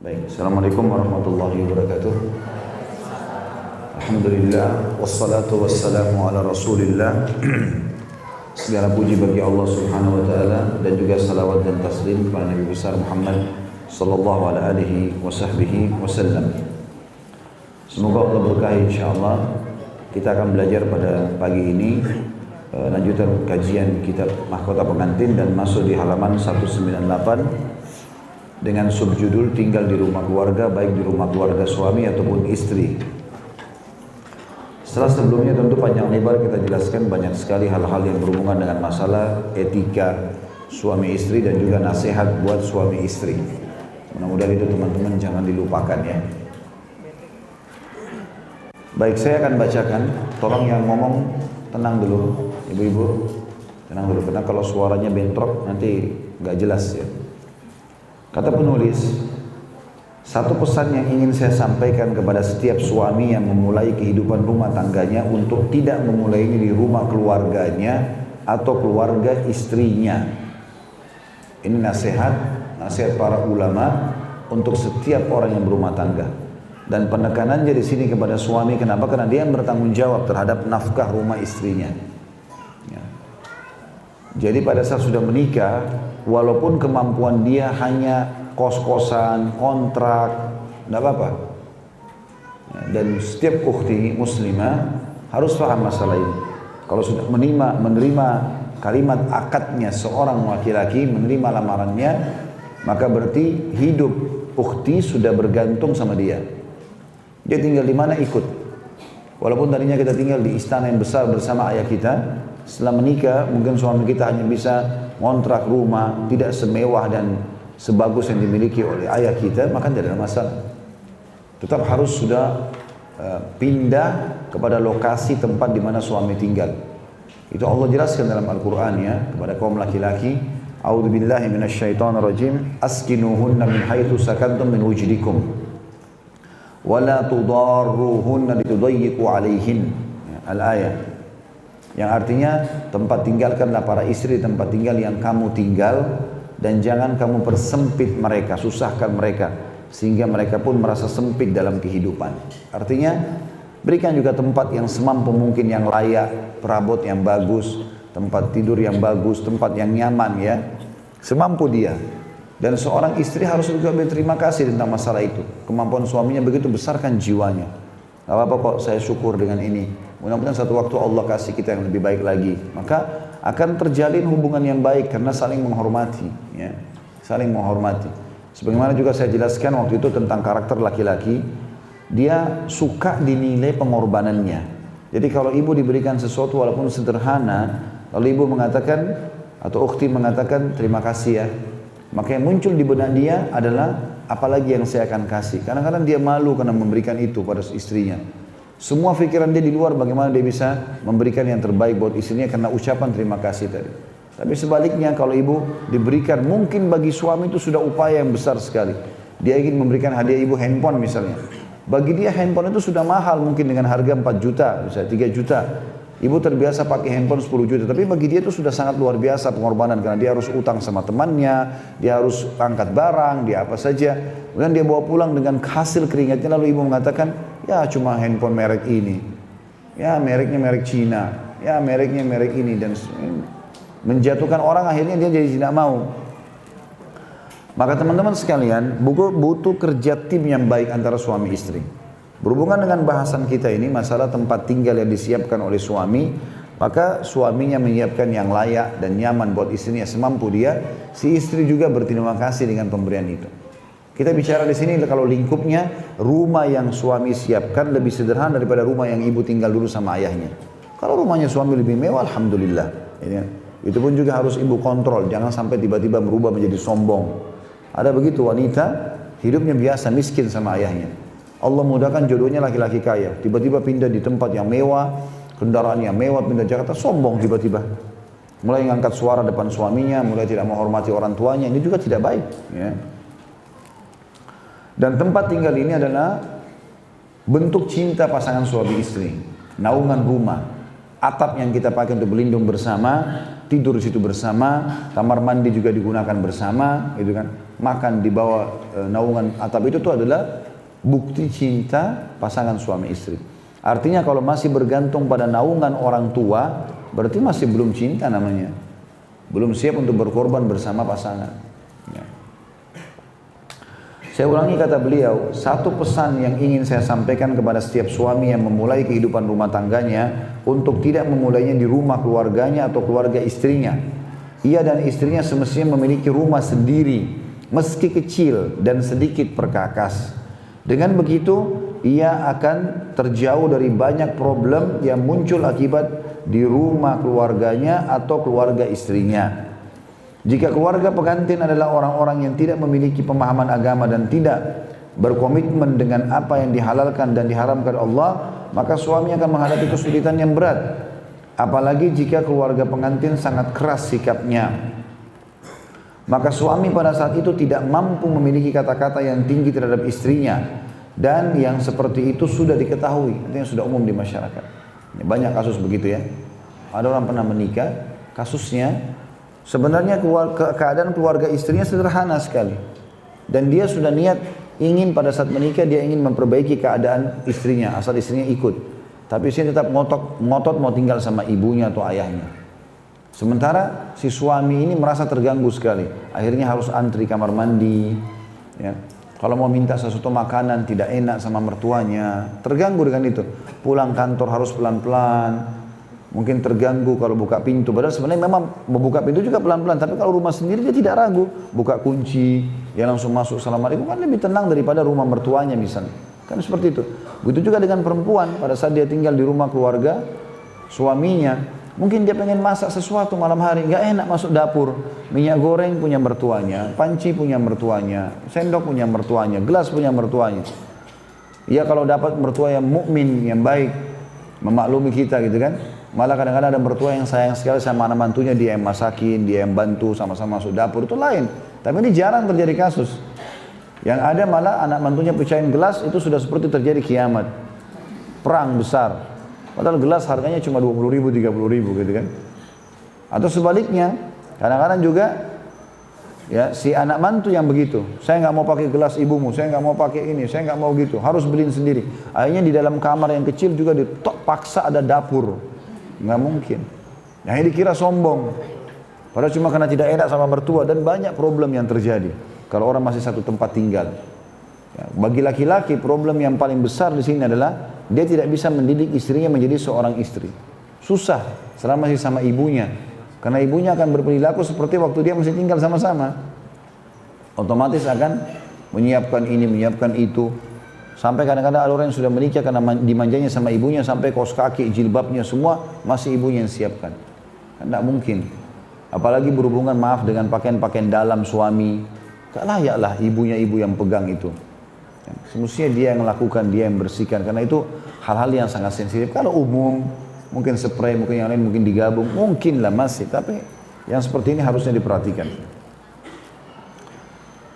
Baik, Assalamualaikum warahmatullahi wabarakatuh. Alhamdulillah, wassalatu wassalamu ala rasulillah. Segala puji bagi Allah subhanahu wa ta'ala, dan juga salawat dan taslim kepada Nabi besar Muhammad sallallahu alaihi wasallam. Semoga Allah berkahi insyaAllah. Kita akan belajar pada pagi ini lanjutan kajian kitab Mahkota Pengantin dan masuk di halaman 198 dengan subjudul tinggal di rumah keluarga, baik di rumah keluarga suami ataupun istri. Setelah sebelumnya tentu panjang lebar kita jelaskan banyak sekali hal-hal yang berhubungan dengan masalah etika suami istri dan juga nasihat buat suami istri. Mudah-mudahan itu teman-teman jangan dilupakan ya. Baik, saya akan bacakan. Tolong yang ngomong tenang dulu, ibu-ibu, tenang dulu, karena kalau suaranya bentrok nanti nggak jelas ya. Kata penulis, satu pesan yang ingin saya sampaikan kepada setiap suami yang memulai kehidupan rumah tangganya untuk tidak memulai ini di rumah keluarganya atau keluarga istrinya. Ini nasihat para ulama untuk setiap orang yang berumah tangga. Dan penekanannya di sini kepada suami, kenapa? Karena dia yang bertanggung jawab terhadap nafkah rumah istrinya. Ya. Jadi pada saat sudah menikah, walaupun kemampuan dia hanya kos-kosan, kontrak, tidak apa-apa. Dan setiap ukhti muslimah harus paham masalah ini. Kalau sudah menerima kalimat akadnya seorang laki-laki, menerima lamarannya, maka berarti hidup ukhti sudah bergantung sama dia. Dia tinggal di mana ikut. Walaupun tadinya kita tinggal di istana yang besar bersama ayah kita, setelah menikah mungkin suami kita hanya bisa ngontrak rumah, tidak semewah dan sebagus yang dimiliki oleh ayah kita, maka tidak ada masalah. Tetap harus sudah pindah kepada lokasi tempat di mana suami tinggal. Itu Allah jelaskan dalam Al-Quran ya, kepada kaum laki-laki, A'udzubillahi minasyaitonirrajim, askinuhunna min haitsu sakantum min wujdikum wa la tudarruhunna litudayyiqu alaihin. Al-ayat. Yang artinya, tempat tinggalkanlah para istri tempat tinggal yang kamu tinggal, dan jangan kamu persempit mereka, susahkan mereka, sehingga mereka pun merasa sempit dalam kehidupan. Artinya, berikan juga tempat yang semampu mungkin, yang layak, perabot yang bagus, tempat tidur yang bagus, tempat yang nyaman ya, semampu dia. Dan seorang istri harus juga berterima kasih tentang masalah itu. Kemampuan suaminya begitu besarkan jiwanya. Gak apa-apa kok, saya syukur dengan ini. Mudah-mudahan satu waktu Allah kasih kita yang lebih baik lagi. Maka akan terjalin hubungan yang baik karena saling menghormati. Ya. Saling menghormati. Sebagaimana juga saya jelaskan waktu itu tentang karakter laki-laki. Dia suka dinilai pengorbanannya. Jadi kalau ibu diberikan sesuatu walaupun sederhana, lalu ibu mengatakan, atau ukhti mengatakan terima kasih ya. Maka yang muncul di benak dia adalah apalagi yang saya akan kasih. Kadang-kadang dia malu karena memberikan itu pada istrinya. Semua pikiran dia di luar bagaimana dia bisa memberikan yang terbaik buat istrinya karena ucapan terima kasih tadi. Tapi sebaliknya kalau ibu diberikan, mungkin bagi suami itu sudah upaya yang besar sekali. Dia ingin memberikan hadiah ibu handphone misalnya. Bagi dia handphone itu sudah mahal, mungkin dengan harga 4 juta, misalnya 3 juta. Ibu terbiasa pakai handphone 10 juta, tapi bagi dia itu sudah sangat luar biasa pengorbanan karena dia harus utang sama temannya, dia harus angkat barang, dia apa saja. Kemudian dia bawa pulang dengan hasil keringatnya, lalu ibu mengatakan, ya cuma handphone merek ini, ya mereknya merek Cina, ya mereknya merek ini, dan menjatuhkan orang, akhirnya dia jadi tidak mau. Maka teman-teman sekalian, butuh kerja tim yang baik antara suami istri. Berhubungan dengan bahasan kita ini, masalah tempat tinggal yang disiapkan oleh suami, maka suaminya menyiapkan yang layak dan nyaman buat istrinya semampu dia, si istri juga berterima kasih dengan pemberian itu. Kita bicara di sini kalau lingkupnya, rumah yang suami siapkan lebih sederhana daripada rumah yang ibu tinggal dulu sama ayahnya. Kalau rumahnya suami lebih mewah, alhamdulillah. Itu pun juga harus ibu kontrol, jangan sampai tiba-tiba berubah menjadi sombong. Ada begitu wanita, hidupnya biasa, miskin sama ayahnya. Allah mudahkan jodohnya laki-laki kaya, tiba-tiba pindah di tempat yang mewah, kendaraan yang mewah, pindah Jakarta, sombong tiba-tiba. Mulai ngangkat suara depan suaminya, mulai tidak menghormati orang tuanya, ini juga tidak baik. Ya. Dan tempat tinggal ini adalah bentuk cinta pasangan suami istri, naungan rumah, atap yang kita pakai untuk berlindung bersama, tidur di situ bersama, kamar mandi juga digunakan bersama, gitu kan. Makan di bawah naungan atap itu tuh adalah bukti cinta pasangan suami istri. Artinya kalau masih bergantung pada naungan orang tua, berarti masih belum cinta namanya. Belum siap untuk berkorban bersama pasangan. Ya. Saya ulangi kata beliau, satu pesan yang ingin saya sampaikan kepada setiap suami yang memulai kehidupan rumah tangganya, untuk tidak memulainya di rumah keluarganya atau keluarga istrinya. Ia dan istrinya semestinya memiliki rumah sendiri, meski kecil dan sedikit perkakas. Dengan begitu, ia akan terjauh dari banyak problem yang muncul akibat di rumah keluarganya atau keluarga istrinya. Jika keluarga pengantin adalah orang-orang yang tidak memiliki pemahaman agama dan tidak berkomitmen dengan apa yang dihalalkan dan diharamkan Allah, maka suami akan menghadapi kesulitan yang berat. Apalagi jika keluarga pengantin sangat keras sikapnya. Maka suami pada saat itu tidak mampu memiliki kata-kata yang tinggi terhadap istrinya. Dan yang seperti itu sudah diketahui, artinya sudah umum di masyarakat. Banyak kasus begitu ya. Ada orang pernah menikah, kasusnya sebenarnya keadaan keluarga istrinya sederhana sekali. Dan dia sudah niat ingin pada saat menikah dia ingin memperbaiki keadaan istrinya, asal istrinya ikut. Tapi istrinya tetap ngotot mau tinggal sama ibunya atau ayahnya. Sementara si suami ini merasa terganggu sekali. Akhirnya harus antri kamar mandi. Ya. Kalau mau minta sesuatu makanan tidak enak sama mertuanya. Terganggu dengan itu. Pulang kantor harus pelan-pelan. Mungkin terganggu kalau buka pintu. Padahal sebenarnya memang membuka pintu juga pelan-pelan. Tapi kalau rumah sendiri dia tidak ragu. Buka kunci, dia langsung masuk. Assalamualaikum, kan lebih tenang daripada rumah mertuanya misalnya. Kan seperti itu. Begitu juga dengan perempuan. Pada saat dia tinggal di rumah keluarga suaminya. Mungkin dia pengen masak sesuatu malam hari, nggak enak masuk dapur. Minyak goreng punya mertuanya, panci punya mertuanya, sendok punya mertuanya, gelas punya mertuanya. Ya kalau dapat mertua yang mukmin, yang baik, memaklumi kita gitu kan. Malah kadang-kadang ada mertua yang sayang sekali sama anak mantunya, dia yang masakin, dia yang bantu, sama-sama masuk dapur, itu lain. Tapi ini jarang terjadi kasus. Yang ada malah anak mantunya pecahin gelas, itu sudah seperti terjadi kiamat. Perang besar. Padahal gelas harganya cuma 20 ribu, 30 ribu gitu kan. Atau sebaliknya, kadang-kadang juga ya si anak mantu yang begitu. Saya nggak mau pakai gelas ibumu, saya nggak mau pakai ini, saya nggak mau gitu. Harus beliin sendiri. Akhirnya di dalam kamar yang kecil juga paksa ada dapur. Nggak mungkin. Yang dikira sombong. Padahal cuma karena tidak enak sama mertua dan banyak problem yang terjadi. Kalau orang masih satu tempat tinggal. Ya, bagi laki-laki problem yang paling besar di sini adalah dia tidak bisa mendidik istrinya menjadi seorang istri. Susah selama masih sama ibunya. Karena ibunya akan berperilaku seperti waktu dia masih tinggal sama-sama. Otomatis akan menyiapkan ini, menyiapkan itu. Sampai kadang-kadang ada orang yang sudah menikah karena dimanjanya sama ibunya sampai kaos kaki, jilbabnya semua masih ibunya yang siapkan. Kan tidak mungkin. Apalagi berhubungan maaf dengan pakaian-pakaian dalam suami. Gak layaklah ibunya ibu yang pegang itu. Semestinya dia yang lakukan, dia yang bersihkan. Karena itu hal-hal yang sangat sensitif. Kalau umum, mungkin spray, mungkin yang lain, mungkin digabung, mungkin lah masih. Tapi yang seperti ini harusnya diperhatikan.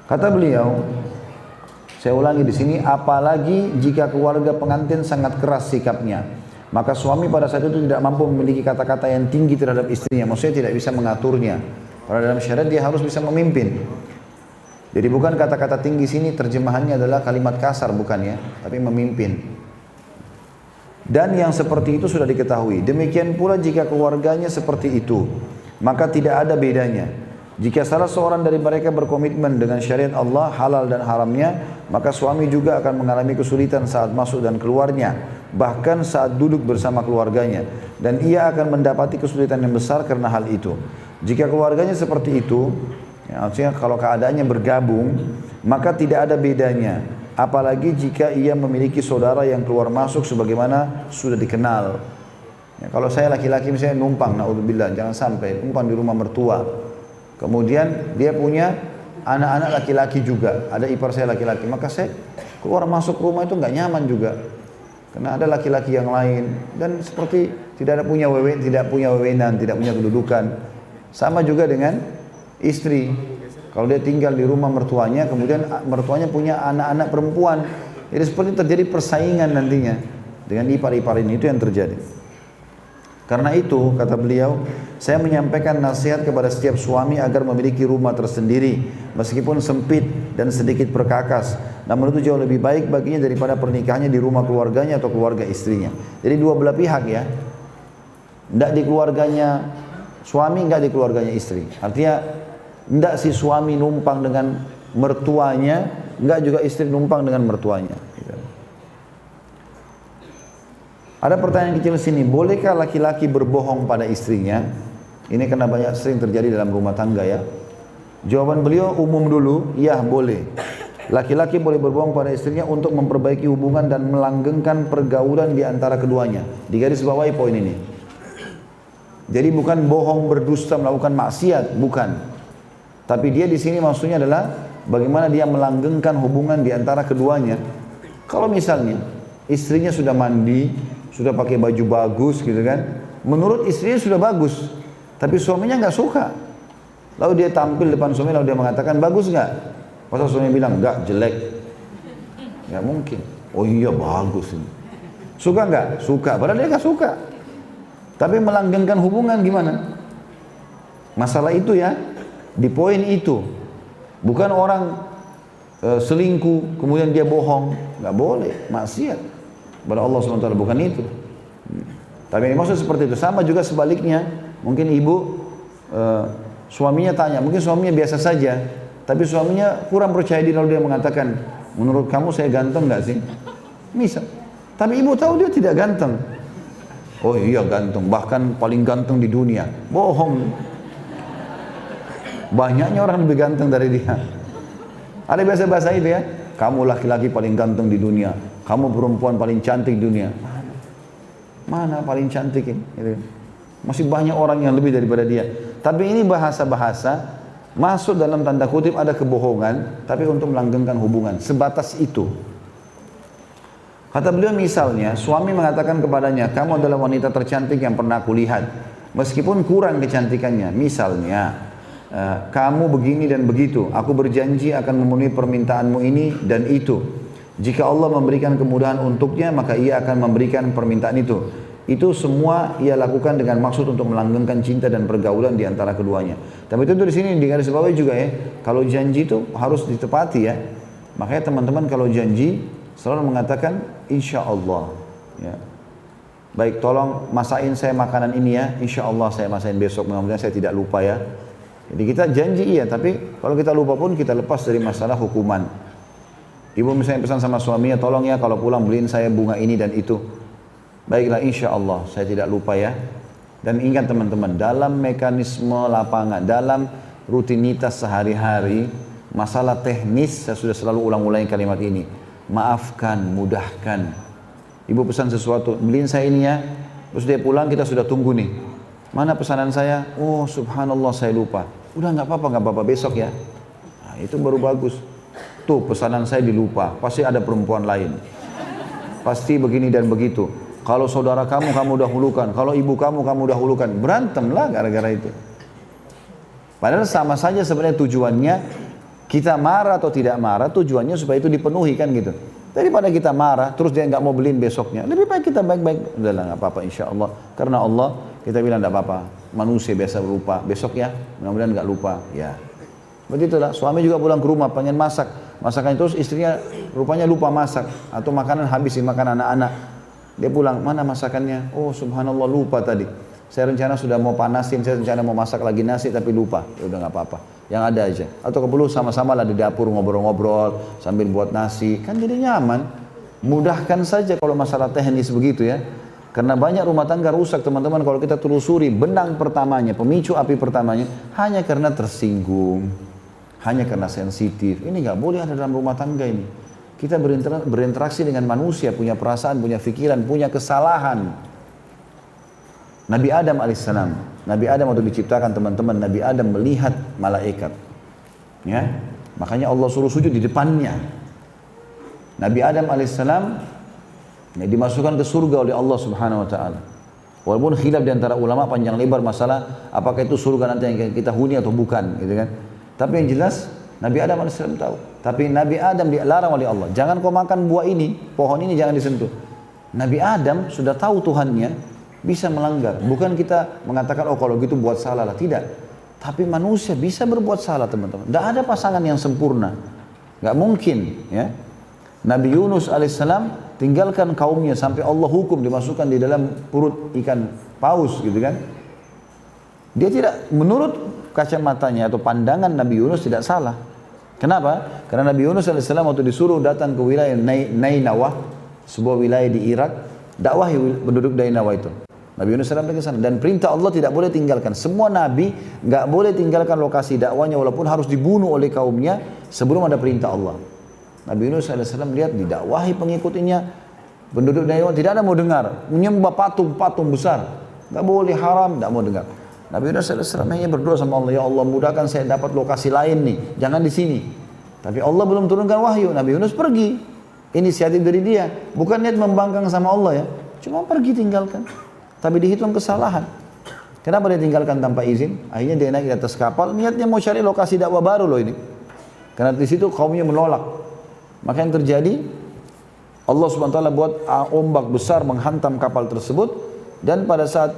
Kata beliau, saya ulangi di sini, apalagi jika keluarga pengantin sangat keras sikapnya, maka suami pada saat itu tidak mampu memiliki kata-kata yang tinggi terhadap istrinya. Maksudnya tidak bisa mengaturnya. Karena dalam syariat dia harus bisa memimpin. Jadi bukan kata-kata tinggi sini terjemahannya adalah kalimat kasar bukan ya, tapi memimpin. Dan yang seperti itu sudah diketahui. Demikian pula jika keluarganya seperti itu, maka tidak ada bedanya. Jika salah seorang dari mereka berkomitmen dengan syariat Allah, halal dan haramnya, maka suami juga akan mengalami kesulitan saat masuk dan keluarnya, bahkan saat duduk bersama keluarganya. Dan ia akan mendapati kesulitan yang besar karena hal itu. Jika keluarganya seperti itu, ya, artinya kalau keadaannya bergabung, maka tidak ada bedanya. Apalagi jika ia memiliki saudara yang keluar masuk sebagaimana sudah dikenal. Ya, kalau saya laki-laki misalnya numpang, naudzubillah, jangan sampai numpang di rumah mertua. Kemudian dia punya anak-anak laki-laki juga, ada ipar saya laki-laki, maka saya keluar masuk rumah itu nggak nyaman juga. Karena ada laki-laki yang lain dan seperti tidak punya wewenang, tidak punya kedudukan. Sama juga dengan istri, kalau dia tinggal di rumah mertuanya, kemudian mertuanya punya anak-anak perempuan, jadi seperti terjadi persaingan nantinya dengan ipar-ipar ini, itu yang terjadi. Karena itu, kata beliau, saya menyampaikan nasihat kepada setiap suami agar memiliki rumah tersendiri, meskipun sempit dan sedikit perkakas. Namun itu jauh lebih baik baginya daripada pernikahannya di rumah keluarganya atau keluarga istrinya. Jadi dua belah pihak ya. Tidak di keluarganya suami, enggak di keluarganya istri. Artinya, tidak si suami numpang dengan mertuanya, enggak juga istri numpang dengan mertuanya. Ada pertanyaan kecil sini, bolehkah laki-laki berbohong pada istrinya? Ini karena banyak sering terjadi dalam rumah tangga ya. Jawaban beliau umum dulu, ya boleh. Laki-laki boleh berbohong pada istrinya untuk memperbaiki hubungan dan melanggengkan pergaulan di antara keduanya. Digaris bawahi poin ini. Jadi bukan bohong, berdusta, melakukan maksiat, bukan. Tapi dia di sini maksudnya adalah bagaimana dia melanggengkan hubungan di antara keduanya. Kalau misalnya istrinya sudah mandi, sudah pakai baju bagus gitu kan, menurut istrinya sudah bagus, tapi suaminya nggak suka. Lalu dia tampil depan suami, lalu dia mengatakan bagus nggak? Pasal suami bilang nggak, jelek. Nggak mungkin. Oh iya bagus ini. Suka nggak? Suka. Padahal dia nggak suka. Tapi melanggengkan hubungan gimana? Masalah itu ya, di poin itu. Bukan orang selingkuh kemudian dia bohong, nggak boleh, maksiat kepada Allah SWT, bukan itu. Tapi yang dimaksud seperti itu. Sama juga sebaliknya, mungkin ibu suaminya tanya, mungkin suaminya biasa saja, tapi suaminya kurang percaya diri, lalu dia mengatakan, menurut kamu saya ganteng nggak sih? Misal. Tapi ibu tahu dia tidak ganteng. Oh iya ganteng, bahkan paling ganteng di dunia. Bohong. Banyaknya orang lebih ganteng dari dia. Ada bahasa-bahasa itu ya. Kamu laki-laki paling ganteng di dunia. Kamu perempuan paling cantik di dunia. Mana paling cantik ini? Masih banyak orang yang lebih daripada dia. Tapi ini bahasa-bahasa masuk dalam tanda kutip ada kebohongan, tapi untuk melanggengkan hubungan. Sebatas itu. Kata beliau misalnya, suami mengatakan kepadanya, kamu adalah wanita tercantik yang pernah aku lihat. Meskipun kurang kecantikannya. Misalnya, kamu begini dan begitu, aku berjanji akan memenuhi permintaanmu ini dan itu. Jika Allah memberikan kemudahan untuknya, maka ia akan memberikan permintaan itu. Itu semua ia lakukan dengan maksud untuk melanggengkan cinta dan pergaulan di antara keduanya. Tapi tentu di sini digarisbawahi juga ya, kalau janji itu harus ditepati ya. Makanya teman-teman kalau janji selalu mengatakan insya Allah. Ya. Baik, tolong masain saya makanan ini ya, insya Allah saya masain besok, mudah-mudahan saya tidak lupa ya. Jadi kita janji iya, tapi kalau kita lupa pun kita lepas dari masalah hukuman. Ibu misalnya pesan sama suaminya, tolong ya kalau pulang beliin saya bunga ini dan itu. Baiklah insya Allah, saya tidak lupa ya. Dan ingat teman-teman, dalam mekanisme lapangan, dalam rutinitas sehari-hari, masalah teknis, saya sudah selalu ulang-ulangi kalimat ini. Maafkan, mudahkan. Ibu pesan sesuatu, beliin saya ini ya. Terus dia pulang, kita sudah tunggu nih. Mana pesanan saya? Oh subhanallah saya lupa. Udah nggak apa-apa besok ya. Nah, itu baru bagus. Tuh pesanan saya dilupa, pasti ada perempuan lain. Pasti begini dan begitu. Kalau saudara kamu dahulukan, kalau ibu kamu dahulukan. Berantemlah gara-gara itu. Padahal sama saja sebenarnya tujuannya, kita marah atau tidak marah, tujuannya supaya itu dipenuhi kan gitu. Daripada kita marah, terus dia nggak mau beliin besoknya. Lebih baik kita baik-baik. Udahlah nggak apa-apa insya Allah. Karena Allah kita bilang nggak apa-apa. Manusia biasa lupa. Besok ya, mudah-mudahan nggak lupa. Ya, begitulah. Suami juga pulang ke rumah pengen masak. Masakan terus istrinya rupanya lupa masak atau makanan habis dimakan anak-anak. Dia pulang, mana masakannya? Oh subhanallah lupa tadi. Saya rencana sudah mau panasin, saya rencana mau masak lagi nasi tapi lupa. Ya udah nggak apa-apa. Yang ada aja. Atau perlu sama-sama lah di dapur ngobrol-ngobrol sambil buat nasi. Kan jadi nyaman. Mudahkan saja kalau masalah teknis begitu ya. Karena banyak rumah tangga rusak teman-teman kalau kita telusuri benang pertamanya, pemicu api pertamanya hanya karena tersinggung, hanya karena sensitif. Ini nggak boleh ada dalam rumah tangga ini. Kita berinteraksi dengan manusia, punya perasaan, punya pikiran, punya kesalahan. Nabi Adam alaihissalam, Nabi Adam waktu diciptakan teman-teman, Nabi Adam melihat malaikat. Ya, makanya Allah suruh sujud di depannya. Nabi Adam alaihissalam dimasukkan ke surga oleh Allah Subhanahu wa taala. Walaupun khilaf di antara ulama panjang lebar masalah apakah itu surga nanti yang kita huni atau bukan, gitu kan. Tapi yang jelas Nabi Adam alaihissalam tahu. Tapi Nabi Adam dilarang oleh Allah, jangan kau makan buah ini, pohon ini jangan disentuh. Nabi Adam sudah tahu Tuhannya, bisa melanggar. Bukan kita mengatakan, oh kalau gitu buat salah lah. Tidak. Tapi manusia bisa berbuat salah teman-teman. Tidak ada pasangan yang sempurna. Nggak mungkin. Ya. Nabi Yunus alaihissalam tinggalkan kaumnya sampai Allah hukum dimasukkan di dalam perut ikan paus gitu kan. Dia tidak, menurut kacamatanya atau pandangan Nabi Yunus tidak salah. Kenapa? Karena Nabi Yunus alaihissalam waktu disuruh datang ke wilayah Nainawah, sebuah wilayah di Irak, dakwahi penduduk Nainawah itu. Nabi Yunus alaihissalam pergi ke sana dan perintah Allah tidak boleh tinggalkan. Semua nabi nggak boleh tinggalkan lokasi dakwanya walaupun harus dibunuh oleh kaumnya sebelum ada perintah Allah. Nabi Yunus alaihissalam lihat didakwahi pengikutnya, penduduk Nainawah tidak ada mau dengar, menyembah patung-patung besar, nggak boleh, haram, nggak mau dengar. Nabi Yunus alaihissalam hanya berdoa sama Allah, ya Allah mudahkan saya dapat lokasi lain nih, jangan di sini. Tapi Allah belum turunkan wahyu. Nabi Yunus pergi, inisiatif dari dia, bukan niat membangkang sama Allah ya, cuma pergi tinggalkan. Tapi dihitung kesalahan. Kenapa dia tinggalkan tanpa izin? Akhirnya dia naik di atas kapal, niatnya mau cari lokasi dakwah baru loh ini. Karena di situ kaumnya menolak. Maka yang terjadi, Allah subhanahu wa ta'ala buat ombak besar menghantam kapal tersebut, dan pada saat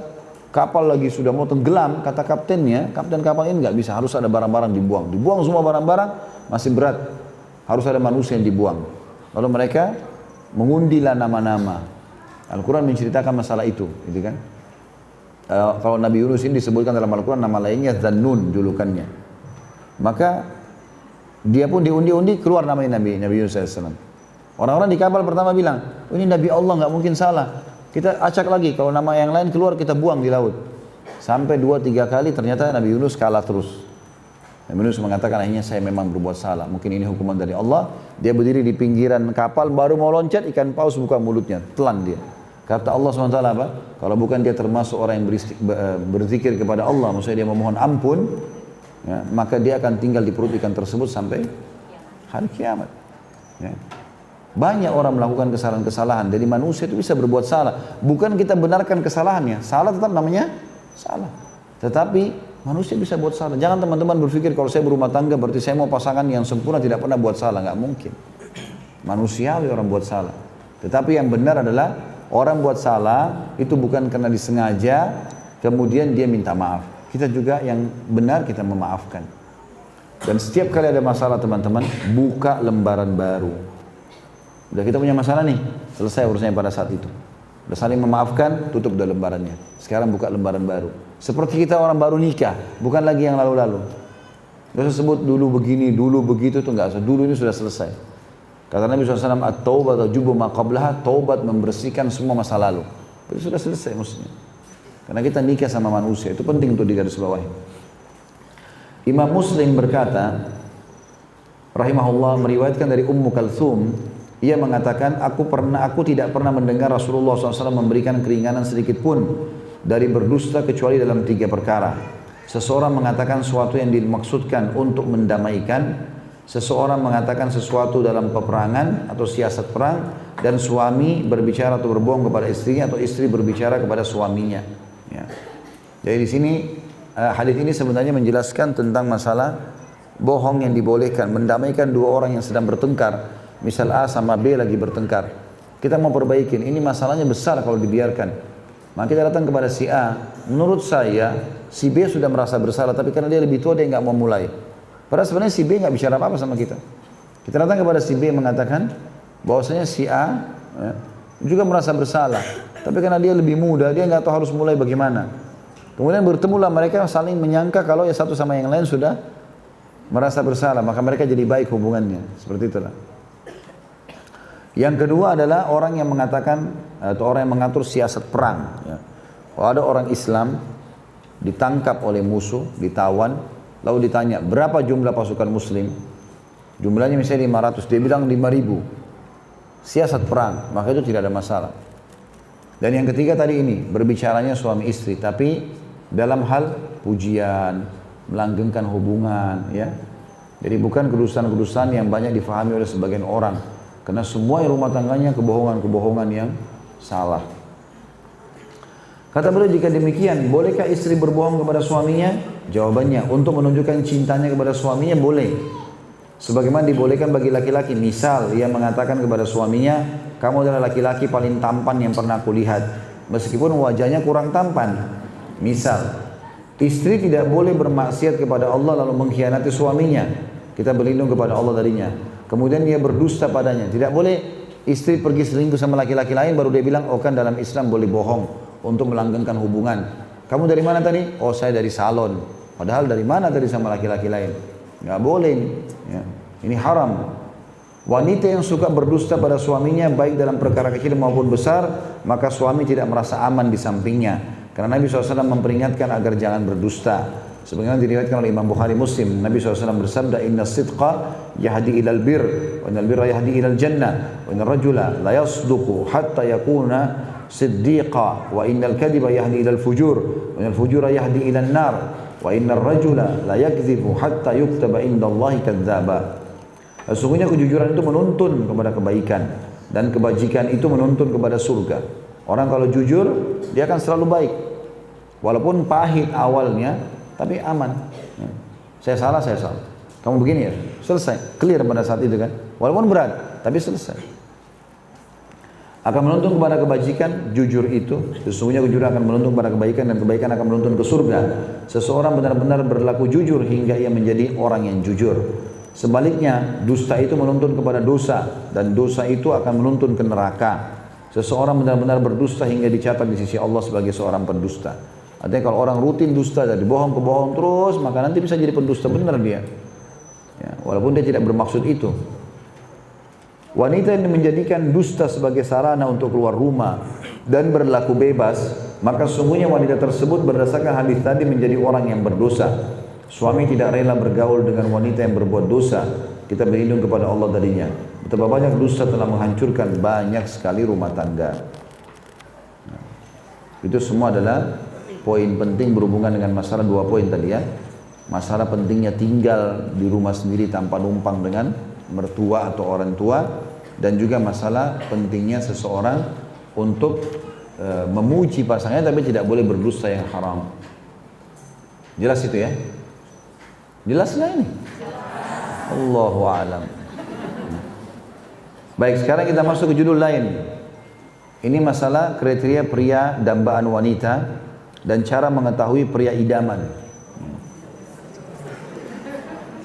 kapal lagi sudah mau tenggelam, kata kaptennya, kapten kapal ini nggak bisa, harus ada barang-barang dibuang. Dibuang semua barang-barang, masih berat. Harus ada manusia yang dibuang. Lalu mereka mengundilah nama-nama. Al-Quran menceritakan masalah itu, gitu kan? Kalau Nabi Yunus ini disebutkan dalam Al-Quran, nama lainnya Dhannun, julukannya. Maka dia pun diundi-undi, keluar namanya Nabi Yunus AS. Orang-orang di kapal pertama bilang, oh, ini Nabi Allah nggak mungkin salah. Kita acak lagi, kalau nama yang lain keluar kita buang di laut. Sampai 2-3 kali ternyata Nabi Yunus kalah terus. Nabi Yunus mengatakan akhirnya saya memang berbuat salah. Mungkin ini hukuman dari Allah. Dia berdiri di pinggiran kapal, baru mau loncat, ikan paus buka mulutnya, telan dia. Kata Allah SWT apa? Kalau bukan dia termasuk orang yang berzikir kepada Allah, maksudnya dia memohon ampun, ya, maka dia akan tinggal di perut ikan tersebut sampai hari kiamat. Ya. Banyak orang melakukan kesalahan-kesalahan. Jadi manusia itu bisa berbuat salah. Bukan kita benarkan kesalahannya. Salah tetap namanya salah. Tetapi manusia bisa buat salah. Jangan teman-teman berpikir kalau saya berumah tangga berarti saya mau pasangan yang sempurna tidak pernah buat salah. Nggak mungkin. Manusiawi orang buat salah. Tetapi yang benar adalah orang buat salah itu bukan karena disengaja kemudian dia minta maaf. Kita juga yang benar kita memaafkan. Dan setiap kali ada masalah teman-teman, buka lembaran baru. Udah kita punya masalah nih, selesai urusannya pada saat itu. Udah saling memaafkan, tutup dah lembarannya. Sekarang buka lembaran baru. Seperti kita orang baru nikah, bukan lagi yang lalu-lalu. Gak usah sebut dulu begini, dulu begitu, itu gak usah. Dulu ini sudah selesai. Kata Nabi SAW, at-taubat tajubu ma qablaha, taubat membersihkan semua masa lalu. Itu sudah selesai maksudnya. Karena kita nikah sama manusia, itu penting untuk digarisbawahi. Imam Muslim berkata, rahimahullah, meriwayatkan dari Ummu Kalthum, ia mengatakan, aku tidak pernah mendengar Rasulullah SAW memberikan keringanan sedikit pun dari berdusta kecuali dalam 3 perkara. Seseorang mengatakan sesuatu yang dimaksudkan untuk mendamaikan, seseorang mengatakan sesuatu dalam peperangan atau siasat perang, dan suami berbicara atau berbohong kepada istrinya atau istri berbicara kepada suaminya. Ya. Jadi di sini hadis ini sebenarnya menjelaskan tentang masalah bohong yang dibolehkan, mendamaikan 2 orang yang sedang bertengkar. Misal A sama B lagi bertengkar. Kita mau perbaikin, ini masalahnya besar kalau dibiarkan. Maka kita datang kepada si A. Menurut saya, si B sudah merasa bersalah, tapi karena dia lebih tua dia nggak mau mulai. Padahal sebenarnya si B nggak bicara apa-apa sama kita. Kita datang kepada si B mengatakan bahwasanya si A ya, juga merasa bersalah. Tapi karena dia lebih muda, dia nggak tahu harus mulai bagaimana. Kemudian bertemulah mereka saling menyangka kalau ya satu sama yang lain sudah merasa bersalah, maka mereka jadi baik hubungannya. Seperti itulah. Yang kedua adalah orang yang mengatakan atau orang yang mengatur siasat perang. Ya. Kalau ada orang Islam ditangkap oleh musuh, ditawan, lalu ditanya berapa jumlah pasukan Muslim, jumlahnya misalnya 500, dia bilang 5.000. Siasat perang, maka itu tidak ada masalah. Dan yang ketiga tadi ini berbicaranya suami istri, tapi dalam hal pujian, melanggengkan hubungan, ya. Jadi bukan kedudukan-kedudukan yang banyak difahami oleh sebagian orang. Karena semua rumah tangganya kebohongan-kebohongan yang salah. Kata beliau, jika demikian, bolehkah istri berbohong kepada suaminya? Jawabannya, untuk menunjukkan cintanya kepada suaminya boleh. Sebagaimana dibolehkan bagi laki-laki. Misal, ia mengatakan kepada suaminya, kamu adalah laki-laki paling tampan yang pernah aku lihat. meskipun wajahnya kurang tampan. Misal, istri tidak boleh bermaksiat kepada Allah lalu mengkhianati suaminya. Kita berlindung kepada Allah darinya. Kemudian dia berdusta padanya. Tidak boleh istri pergi selingkuh sama laki-laki lain baru dia bilang, oh kan dalam Islam boleh bohong untuk melanggengkan hubungan. Kamu dari mana tadi? Oh saya dari salon. Padahal dari mana tadi sama laki-laki lain? Nggak boleh ini. Ya. Ini haram. Wanita yang suka berdusta pada suaminya baik dalam perkara kecil maupun besar, maka suami tidak merasa aman di sampingnya. Karena Nabi SAW memperingatkan agar jangan berdusta. Sebagaimana diriwayatkan oleh Imam Bukhari Muslim, Nabi SAW bersabda, Inna sidqa yahdi ilal bir, wa innal birra yahdi ilal jannah, wa innal rajula la yasduku hatta yakuna siddiqa, wa innal kadiba yahdi ilal fujur, wa innal fujura yahdi ilal nar, wa innal rajula la yakzifu hatta yuktaba indallahi kadzdzaba. Sesungguhnya kejujuran itu menuntun kepada kebaikan dan kebajikan itu menuntun kepada surga. Orang kalau jujur, dia akan selalu baik. Walaupun pahit awalnya, tapi aman. Saya salah. Kamu begini ya, selesai. Clear pada saat itu kan. Walaupun berat, tapi selesai. Akan menuntun kepada kebajikan, jujur itu. Sesungguhnya kejujuran akan menuntun kepada kebaikan dan kebaikan akan menuntun ke surga. Seseorang benar-benar berlaku jujur hingga ia menjadi orang yang jujur. Sebaliknya, dusta itu menuntun kepada dosa dan dosa itu akan menuntun ke neraka. Seseorang benar-benar berdusta hingga dicatat di sisi Allah sebagai seorang pendusta. Artinya kalau orang rutin dusta dari bohong ke bohong terus, maka nanti bisa jadi pendusta benar dia. Ya, walaupun dia tidak bermaksud itu. Wanita yang menjadikan dusta sebagai sarana untuk keluar rumah dan berlaku bebas, maka sesungguhnya wanita tersebut berdasarkan hadis tadi menjadi orang yang berdosa. Suami tidak rela bergaul dengan wanita yang berbuat dosa. Kita berlindung kepada Allah darinya. Betapa banyak dosa telah menghancurkan banyak sekali rumah tangga. Nah, itu semua adalah poin penting berhubungan dengan masalah dua poin tadi ya. Masalah pentingnya tinggal di rumah sendiri tanpa numpang dengan mertua atau orang tua. Dan juga masalah pentingnya seseorang untuk memuji pasangannya tapi tidak boleh berdusta yang haram. Jelas itu ya? Jelas nggak ini? Allahu a'lam. Baik, sekarang kita masuk ke judul lain. Ini masalah kriteria pria dambaan wanita dan cara mengetahui pria idaman.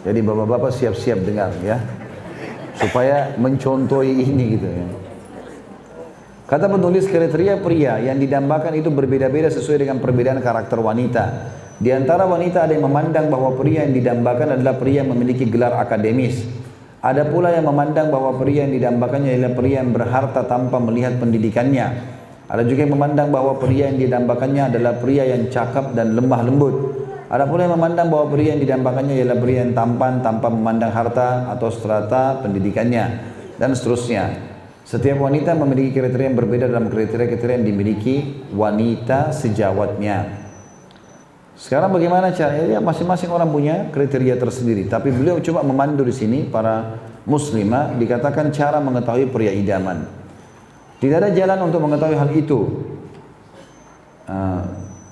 Jadi bapak-bapak siap-siap dengar ya, supaya mencontohi ini gitu ya. Kata penulis, kriteria pria yang didambakan itu berbeda-beda sesuai dengan perbedaan karakter wanita. Di antara wanita ada yang memandang bahwa pria yang didambakan adalah pria yang memiliki gelar akademis. Ada pula yang memandang bahwa pria yang didambakannya adalah pria yang berharta tanpa melihat pendidikannya. Ada juga yang memandang bahwa pria yang didambakannya adalah pria yang cakap dan lemah lembut. Ada pula yang memandang bahwa pria yang didambakannya adalah pria yang tampan tanpa memandang harta atau strata pendidikannya, dan seterusnya. Setiap wanita memiliki kriteria yang berbeda dalam kriteria-kriteria yang dimiliki wanita sejawatnya. Sekarang bagaimana caranya? Ya, masing-masing orang punya kriteria tersendiri. Tapi beliau coba memandu di sini para muslimah, dikatakan cara mengetahui pria idaman. Tidak ada jalan untuk mengetahui hal itu.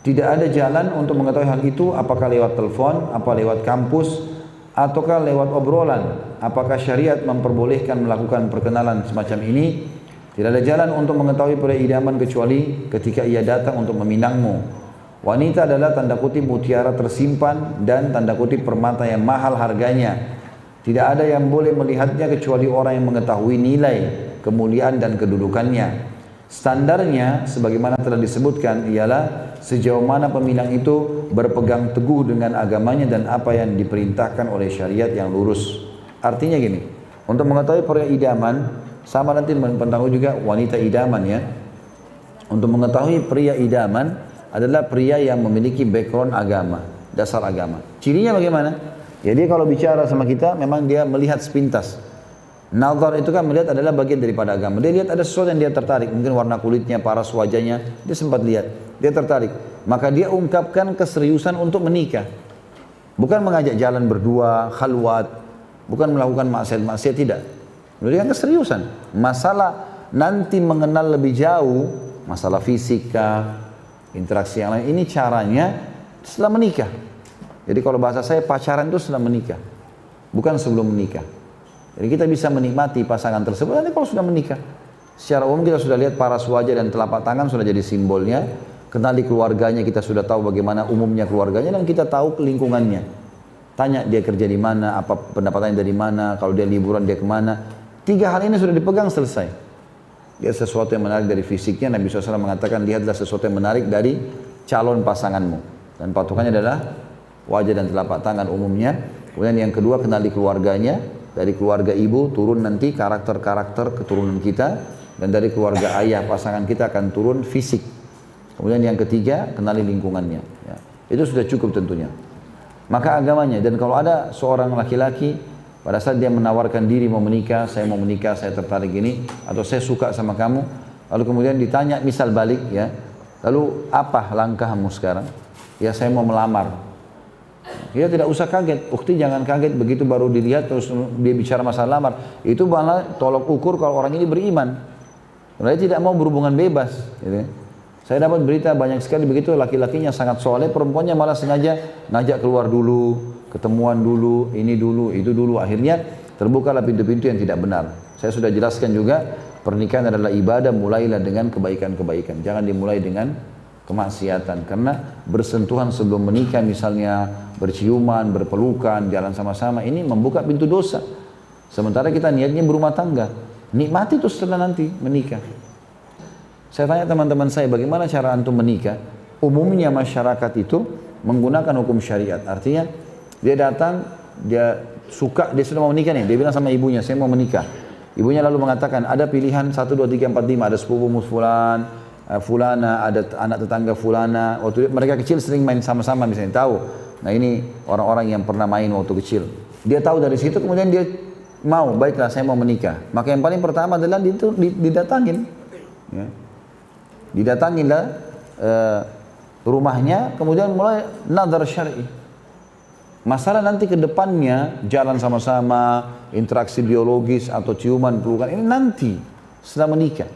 Tidak ada jalan untuk mengetahui hal itu, apakah lewat telepon, apa lewat kampus, ataukah lewat obrolan. Apakah syariat memperbolehkan melakukan perkenalan semacam ini? Tidak ada jalan untuk mengetahui pria idaman kecuali ketika ia datang untuk meminangmu. Wanita adalah tanda kutip mutiara tersimpan dan tanda kutip permata yang mahal harganya. Tidak ada yang boleh melihatnya kecuali orang yang mengetahui nilai, kemuliaan dan kedudukannya. Standarnya sebagaimana telah disebutkan ialah sejauh mana peminang itu berpegang teguh dengan agamanya dan apa yang diperintahkan oleh syariat yang lurus. Artinya gini, untuk mengetahui pria idaman, sama nanti mengetahui juga wanita idaman ya. Untuk mengetahui pria idaman adalah pria yang memiliki background agama, dasar agama. Cirinya bagaimana? Jadi kalau bicara sama kita, memang dia melihat sepintas. Nazar itu kan melihat adalah bagian daripada agama. Dia lihat ada sesuatu yang dia tertarik, mungkin warna kulitnya, paras wajahnya, dia sempat lihat, dia tertarik. Maka dia ungkapkan keseriusan untuk menikah. Bukan mengajak jalan berdua, khalwat, bukan melakukan maksiat-maksiat, tidak. Menunjukkan keseriusan. Masalah nanti mengenal lebih jauh, masalah fisika, interaksi yang lain, ini caranya setelah menikah. Jadi kalau bahasa saya pacaran itu setelah menikah, bukan sebelum menikah. Jadi kita bisa menikmati pasangan tersebut nanti kalau sudah menikah. Secara umum kita sudah lihat paras wajah dan telapak tangan sudah jadi simbolnya. Kenali keluarganya, kita sudah tahu bagaimana umumnya keluarganya dan kita tahu lingkungannya. Tanya dia kerja di mana, apa pendapatannya dari mana, kalau dia liburan dia kemana. 3 hal ini sudah dipegang, selesai. Lihat sesuatu yang menarik dari fisiknya, Nabi SAW mengatakan lihatlah sesuatu yang menarik dari calon pasanganmu. Dan patokannya adalah wajah dan telapak tangan umumnya. Kemudian yang kedua kenali keluarganya, dari keluarga ibu turun nanti karakter-karakter keturunan kita. Dan dari keluarga ayah pasangan kita akan turun fisik. Kemudian yang ketiga kenali lingkungannya. Ya. Itu sudah cukup tentunya. Maka agamanya, dan kalau ada seorang laki-laki pada saat dia menawarkan diri mau menikah, saya mau menikah, saya tertarik ini, atau saya suka sama kamu, lalu kemudian ditanya misal balik ya, lalu apa langkahmu sekarang? Ya saya mau melamar. Ya tidak usah kaget, ukti jangan kaget begitu baru dilihat terus dia bicara masalah lamar. Itu malah tolok ukur kalau orang ini beriman. Mereka tidak mau berhubungan bebas. Gitu. Saya dapat berita banyak sekali begitu, laki-lakinya sangat soleh, perempuannya malah sengaja ngajak keluar dulu, ketemuan dulu, ini dulu, itu dulu. Akhirnya terbukalah pintu-pintu yang tidak benar. Saya sudah jelaskan juga, pernikahan adalah ibadah, mulailah dengan kebaikan-kebaikan. Jangan dimulai dengan kemaksiatan. Karena bersentuhan sebelum menikah misalnya, berciuman, berpelukan, jalan sama-sama, ini membuka pintu dosa. Sementara kita niatnya berumah tangga. Nikmati itu setelah nanti menikah. Saya tanya teman-teman saya, bagaimana cara antum menikah? Umumnya masyarakat itu menggunakan hukum syariat. Artinya dia datang, dia suka, dia sudah mau menikah nih. Dia bilang sama ibunya, saya mau menikah. Ibunya lalu mengatakan, ada pilihan 1, 2, 3, 4, 5. Ada sepupumu fulan, fulana, ada anak tetangga fulana. Waktu mereka kecil sering main sama-sama misalnya, tahu. Nah ini orang-orang yang pernah main waktu kecil. Dia tahu dari situ, kemudian dia mau, baiklah saya mau menikah. Maka yang paling pertama adalah didatangin. Ya. Didatanginlah rumahnya, kemudian mulai nadar syar'i. Masalah nanti ke depannya, jalan sama-sama, interaksi biologis atau ciuman, pelukan, ini nanti setelah menikah.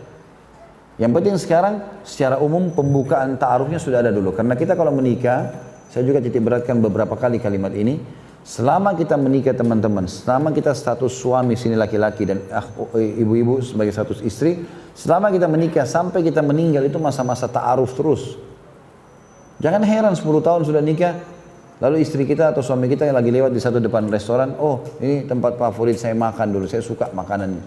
Yang penting sekarang secara umum pembukaan ta'arufnya sudah ada dulu. Karena kita kalau menikah, saya juga titik beratkan beberapa kali kalimat ini. Selama kita menikah teman-teman, selama kita status suami sini laki-laki dan ibu-ibu sebagai status istri, selama kita menikah sampai kita meninggal itu masa-masa ta'aruf terus. Jangan heran 10 tahun sudah nikah, lalu istri kita atau suami kita yang lagi lewat di satu depan restoran, oh ini tempat favorit saya makan dulu, saya suka makanannya.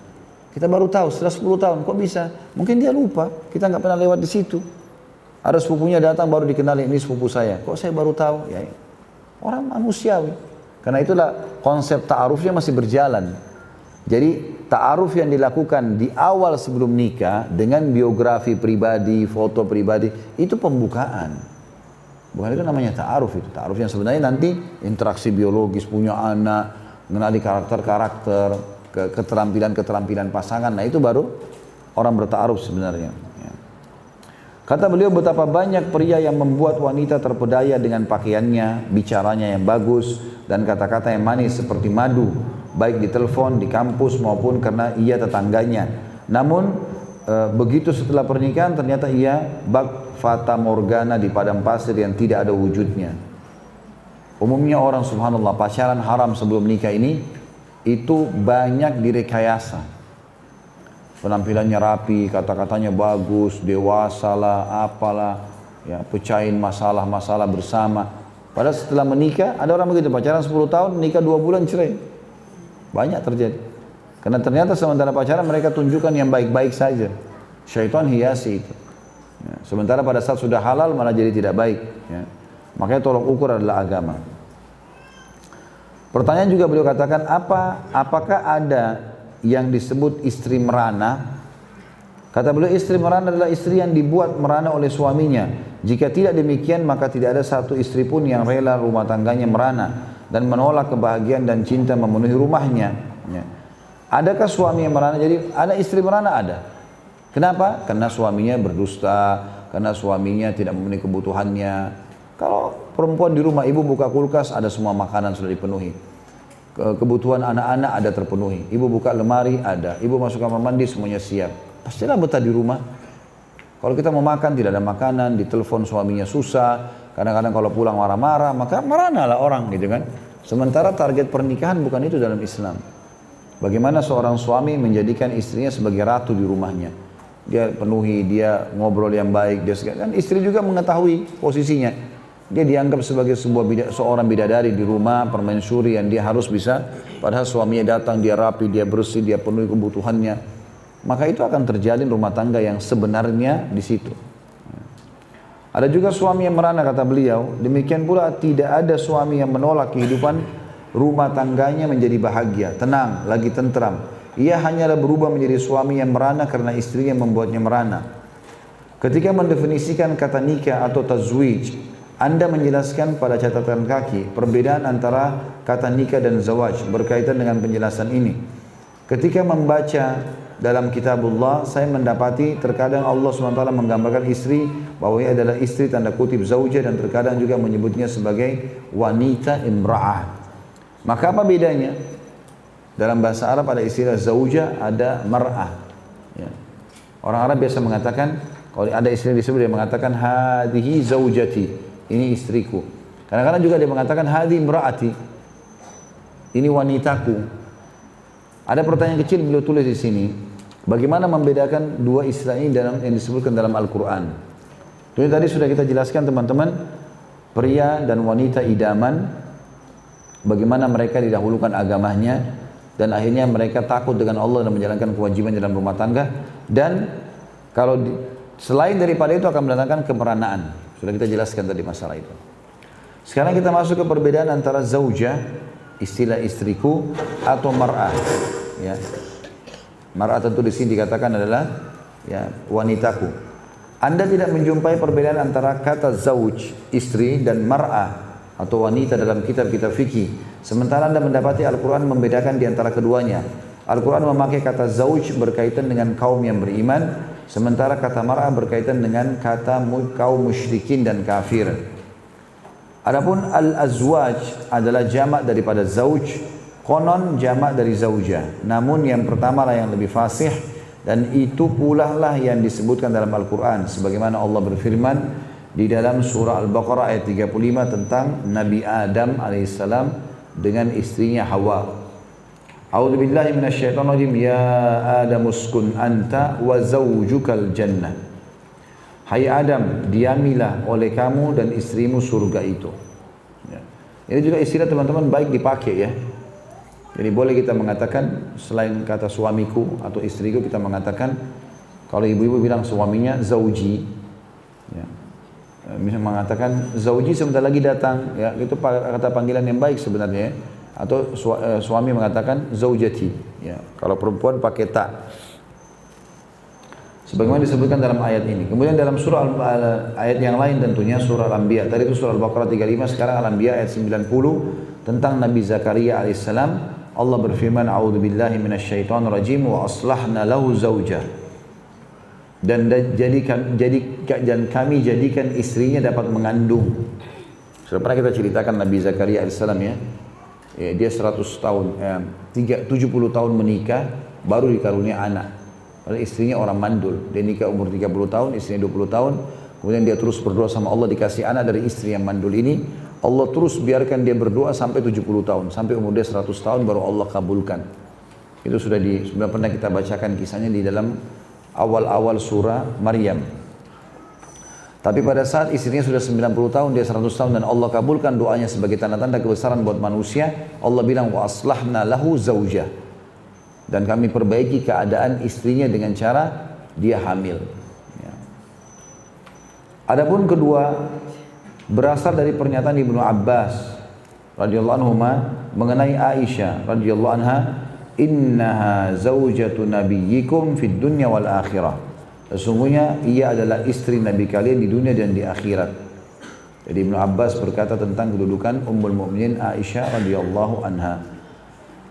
Kita baru tahu setelah 10 tahun, kok bisa? Mungkin dia lupa, kita nggak pernah lewat di situ. Ada sepupunya datang baru dikenali, ini sepupu saya, kok saya baru tahu? Ya, orang manusiawi. Karena itulah konsep ta'arufnya masih berjalan. Jadi ta'aruf yang dilakukan di awal sebelum nikah dengan biografi pribadi, foto pribadi, itu pembukaan. Bukan itu namanya ta'aruf itu. Ta'aruf yang sebenarnya nanti interaksi biologis, punya anak, mengenali karakter-karakter, keterampilan-keterampilan pasangan. Nah itu baru orang berta'aruf sebenarnya. Ya. Kata beliau betapa banyak pria yang membuat wanita terpedaya dengan pakaiannya, bicaranya yang bagus, dan kata-kata yang manis seperti madu, baik di telepon, di kampus maupun karena ia tetangganya. Namun begitu setelah pernikahan ternyata ia bak fata morgana di padang pasir yang tidak ada wujudnya. Umumnya orang subhanallah pacaran haram sebelum nikah ini itu banyak direkayasa. Penampilannya rapi, kata-katanya bagus, dewasa lah, apalah, ya, pecahin masalah-masalah bersama. Padahal setelah menikah, ada orang begitu, pacaran 10 tahun, nikah 2 bulan cerai. Banyak terjadi. Karena ternyata sementara pacaran mereka tunjukkan yang baik-baik saja. Syaitan hiasi itu. Ya, sementara pada saat sudah halal malah jadi tidak baik. Ya. Makanya tolok ukur adalah agama. Pertanyaan juga beliau katakan, apakah ada yang disebut istri merana? Kata beliau, istri merana adalah istri yang dibuat merana oleh suaminya. Jika tidak demikian, maka tidak ada satu istri pun yang rela rumah tangganya merana dan menolak kebahagiaan dan cinta memenuhi rumahnya. Ya. Adakah suami yang merana? Jadi ada istri merana, ada. Kenapa? Karena suaminya berdusta, karena suaminya tidak memenuhi kebutuhannya. Kalau perempuan di rumah, ibu buka kulkas, ada semua makanan sudah dipenuhi. Kebutuhan anak-anak ada terpenuhi. Ibu buka lemari, ada. Ibu masuk kamar mandi, semuanya siap. Pastilah betah di rumah. Kalau kita mau makan, tidak ada makanan, ditelepon suaminya susah, kadang-kadang kalau pulang marah-marah, maka meranalah orang gitu kan. Sementara target pernikahan bukan itu dalam Islam. Bagaimana seorang suami menjadikan istrinya sebagai ratu di rumahnya. Dia penuhi, dia ngobrol yang baik, kan istri juga mengetahui posisinya. Dia dianggap sebagai seorang bidadari di rumah, permaisuri yang dia harus bisa. Padahal suaminya datang, dia rapi, dia bersih, dia penuhi kebutuhannya. Maka itu akan terjalin rumah tangga yang sebenarnya di situ. Ada juga suami yang merana, kata beliau. Demikian pula tidak ada suami yang menolak kehidupan rumah tangganya menjadi bahagia, tenang, lagi tentram. Ia hanyalah berubah menjadi suami yang merana karena istrinya membuatnya merana. Ketika mendefinisikan kata nikah atau tazwij, Anda menjelaskan pada catatan kaki perbedaan antara kata nikah dan zawaj berkaitan dengan penjelasan ini. Ketika membaca dalam kitabullah, saya mendapati terkadang Allah SWT menggambarkan istri bahwa ia adalah istri tanda kutip zaujah, dan terkadang juga menyebutnya sebagai wanita imra'ah. Maka apa bedanya? Dalam bahasa Arab ada istilah zaujah, ada mar'ah. Ya. Orang Arab biasa mengatakan, kalau ada istilah disebut, dia mengatakan hadihi zaujati, ini istriku. Kadang-kadang juga dia mengatakan hadihi imra'ati, ini wanitaku. Ada pertanyaan kecil beliau tulis di sini, bagaimana membedakan dua istilah ini yang disebutkan dalam Al-Quran? Itu tadi sudah kita jelaskan teman-teman, pria dan wanita idaman, bagaimana mereka didahulukan agamanya, dan akhirnya mereka takut dengan Allah dan menjalankan kewajiban dalam rumah tangga. Dan kalau selain daripada itu akan mendatangkan kemeranaan. Sudah kita jelaskan tadi masalah itu. Sekarang kita masuk ke perbedaan antara zaujah, istilah istriku, atau mar'ah. Ya. Mar'ah tentu di sini dikatakan adalah ya, wanitaku. Anda tidak menjumpai perbedaan antara kata zauj, istri, dan mar'ah atau wanita dalam kitab-kitab fikih. Sementara Anda mendapati Al-Quran membedakan di antara keduanya. Al-Quran memakai kata zauj berkaitan dengan kaum yang beriman, sementara kata mar'ah berkaitan dengan kata kaum musyrikin dan kafir. Adapun al-azwaj adalah jamak daripada zauj, konon jamak dari zaujah. Namun yang pertama lah yang lebih fasih, dan itu pula lah yang disebutkan dalam Al-Quran. Sebagaimana Allah berfirman di dalam surah Al-Baqarah ayat 35 tentang Nabi Adam alaihissalam dengan istrinya Hawa. A'udzu billahi minasyaitonir rajim. Ya Adam uskun anta wa zawjukal jannah. Hai Adam, diamilah oleh kamu dan istrimu surga itu. Ya. Ini juga istilah teman-teman baik dipakai ya. Jadi boleh kita mengatakan selain kata suamiku atau istriku, kita mengatakan kalau ibu-ibu bilang suaminya zauji. Ya. Misalnya mengatakan zauji sebentar lagi datang, ya itu kata panggilan yang baik sebenarnya. Atau suami mengatakan zaujati, ya kalau perempuan pakai ta, sebagaimana disebutkan dalam ayat ini. Kemudian dalam surah ayat yang lain tentunya surah Al-Anbiya, tadi itu surah Al-Baqarah 35, sekarang Al-Anbiya ayat 90 tentang Nabi Zakaria alaihissalam. Allah berfirman, a'udzubillahi minasyaitonir rajim, wa aslahna lahu zaujah. Dan kami jadikan istrinya dapat mengandung. Sudah pernah kita ceritakan Nabi Zakaria alaihissalam ya. Dia 100 tahun, 70 tahun menikah, baru dikarunia anak. Padahal istrinya orang mandul. Dia nikah umur 30 tahun, istrinya 20 tahun. Kemudian dia terus berdoa sama Allah, dikasih anak dari istri yang mandul ini. Allah terus biarkan dia berdoa sampai 70 tahun. Sampai umur dia 100 tahun baru Allah kabulkan. Itu sudah pernah kita bacakan kisahnya di dalam awal-awal surah Maryam. Tapi pada saat istrinya sudah 90 tahun, dia 100 tahun, dan Allah kabulkan doanya sebagai tanda-tanda kebesaran buat manusia, Allah bilang wa aslahna lahu zaujah. Dan kami perbaiki keadaan istrinya dengan cara dia hamil. Ya. Adapun kedua berasal dari pernyataan Ibnu Abbas radhiyallahu anhu mengenai Aisyah radhiyallahu anha, innaha zaujatu nabiyyikum fid dunya wal akhirah. Sesungguhnya ia adalah istri Nabi kalian di dunia dan di akhirat. Jadi Ibnu Abbas berkata tentang kedudukan Ummul Mukminin Aisyah radhiyallahu anha.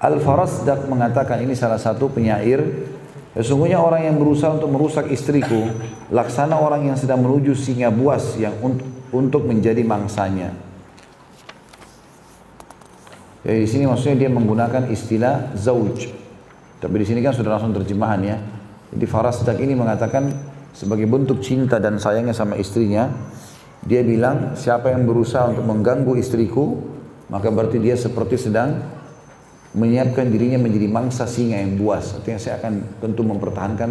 Al-Farasdaq mengatakan, ini salah satu penyair, sesungguhnya orang yang berusaha untuk merusak istriku laksana orang yang sedang menuju singa buas yang untuk menjadi mangsanya. Jadi di sini maksudnya dia menggunakan istilah zauj. Tapi di sini kan sudah langsung terjemahan ya. Jadi Farasdaq ini mengatakan sebagai bentuk cinta dan sayangnya sama istrinya, dia bilang siapa yang berusaha untuk mengganggu istriku, maka berarti dia seperti sedang menyiapkan dirinya menjadi mangsa singa yang buas. Artinya saya akan tentu mempertahankan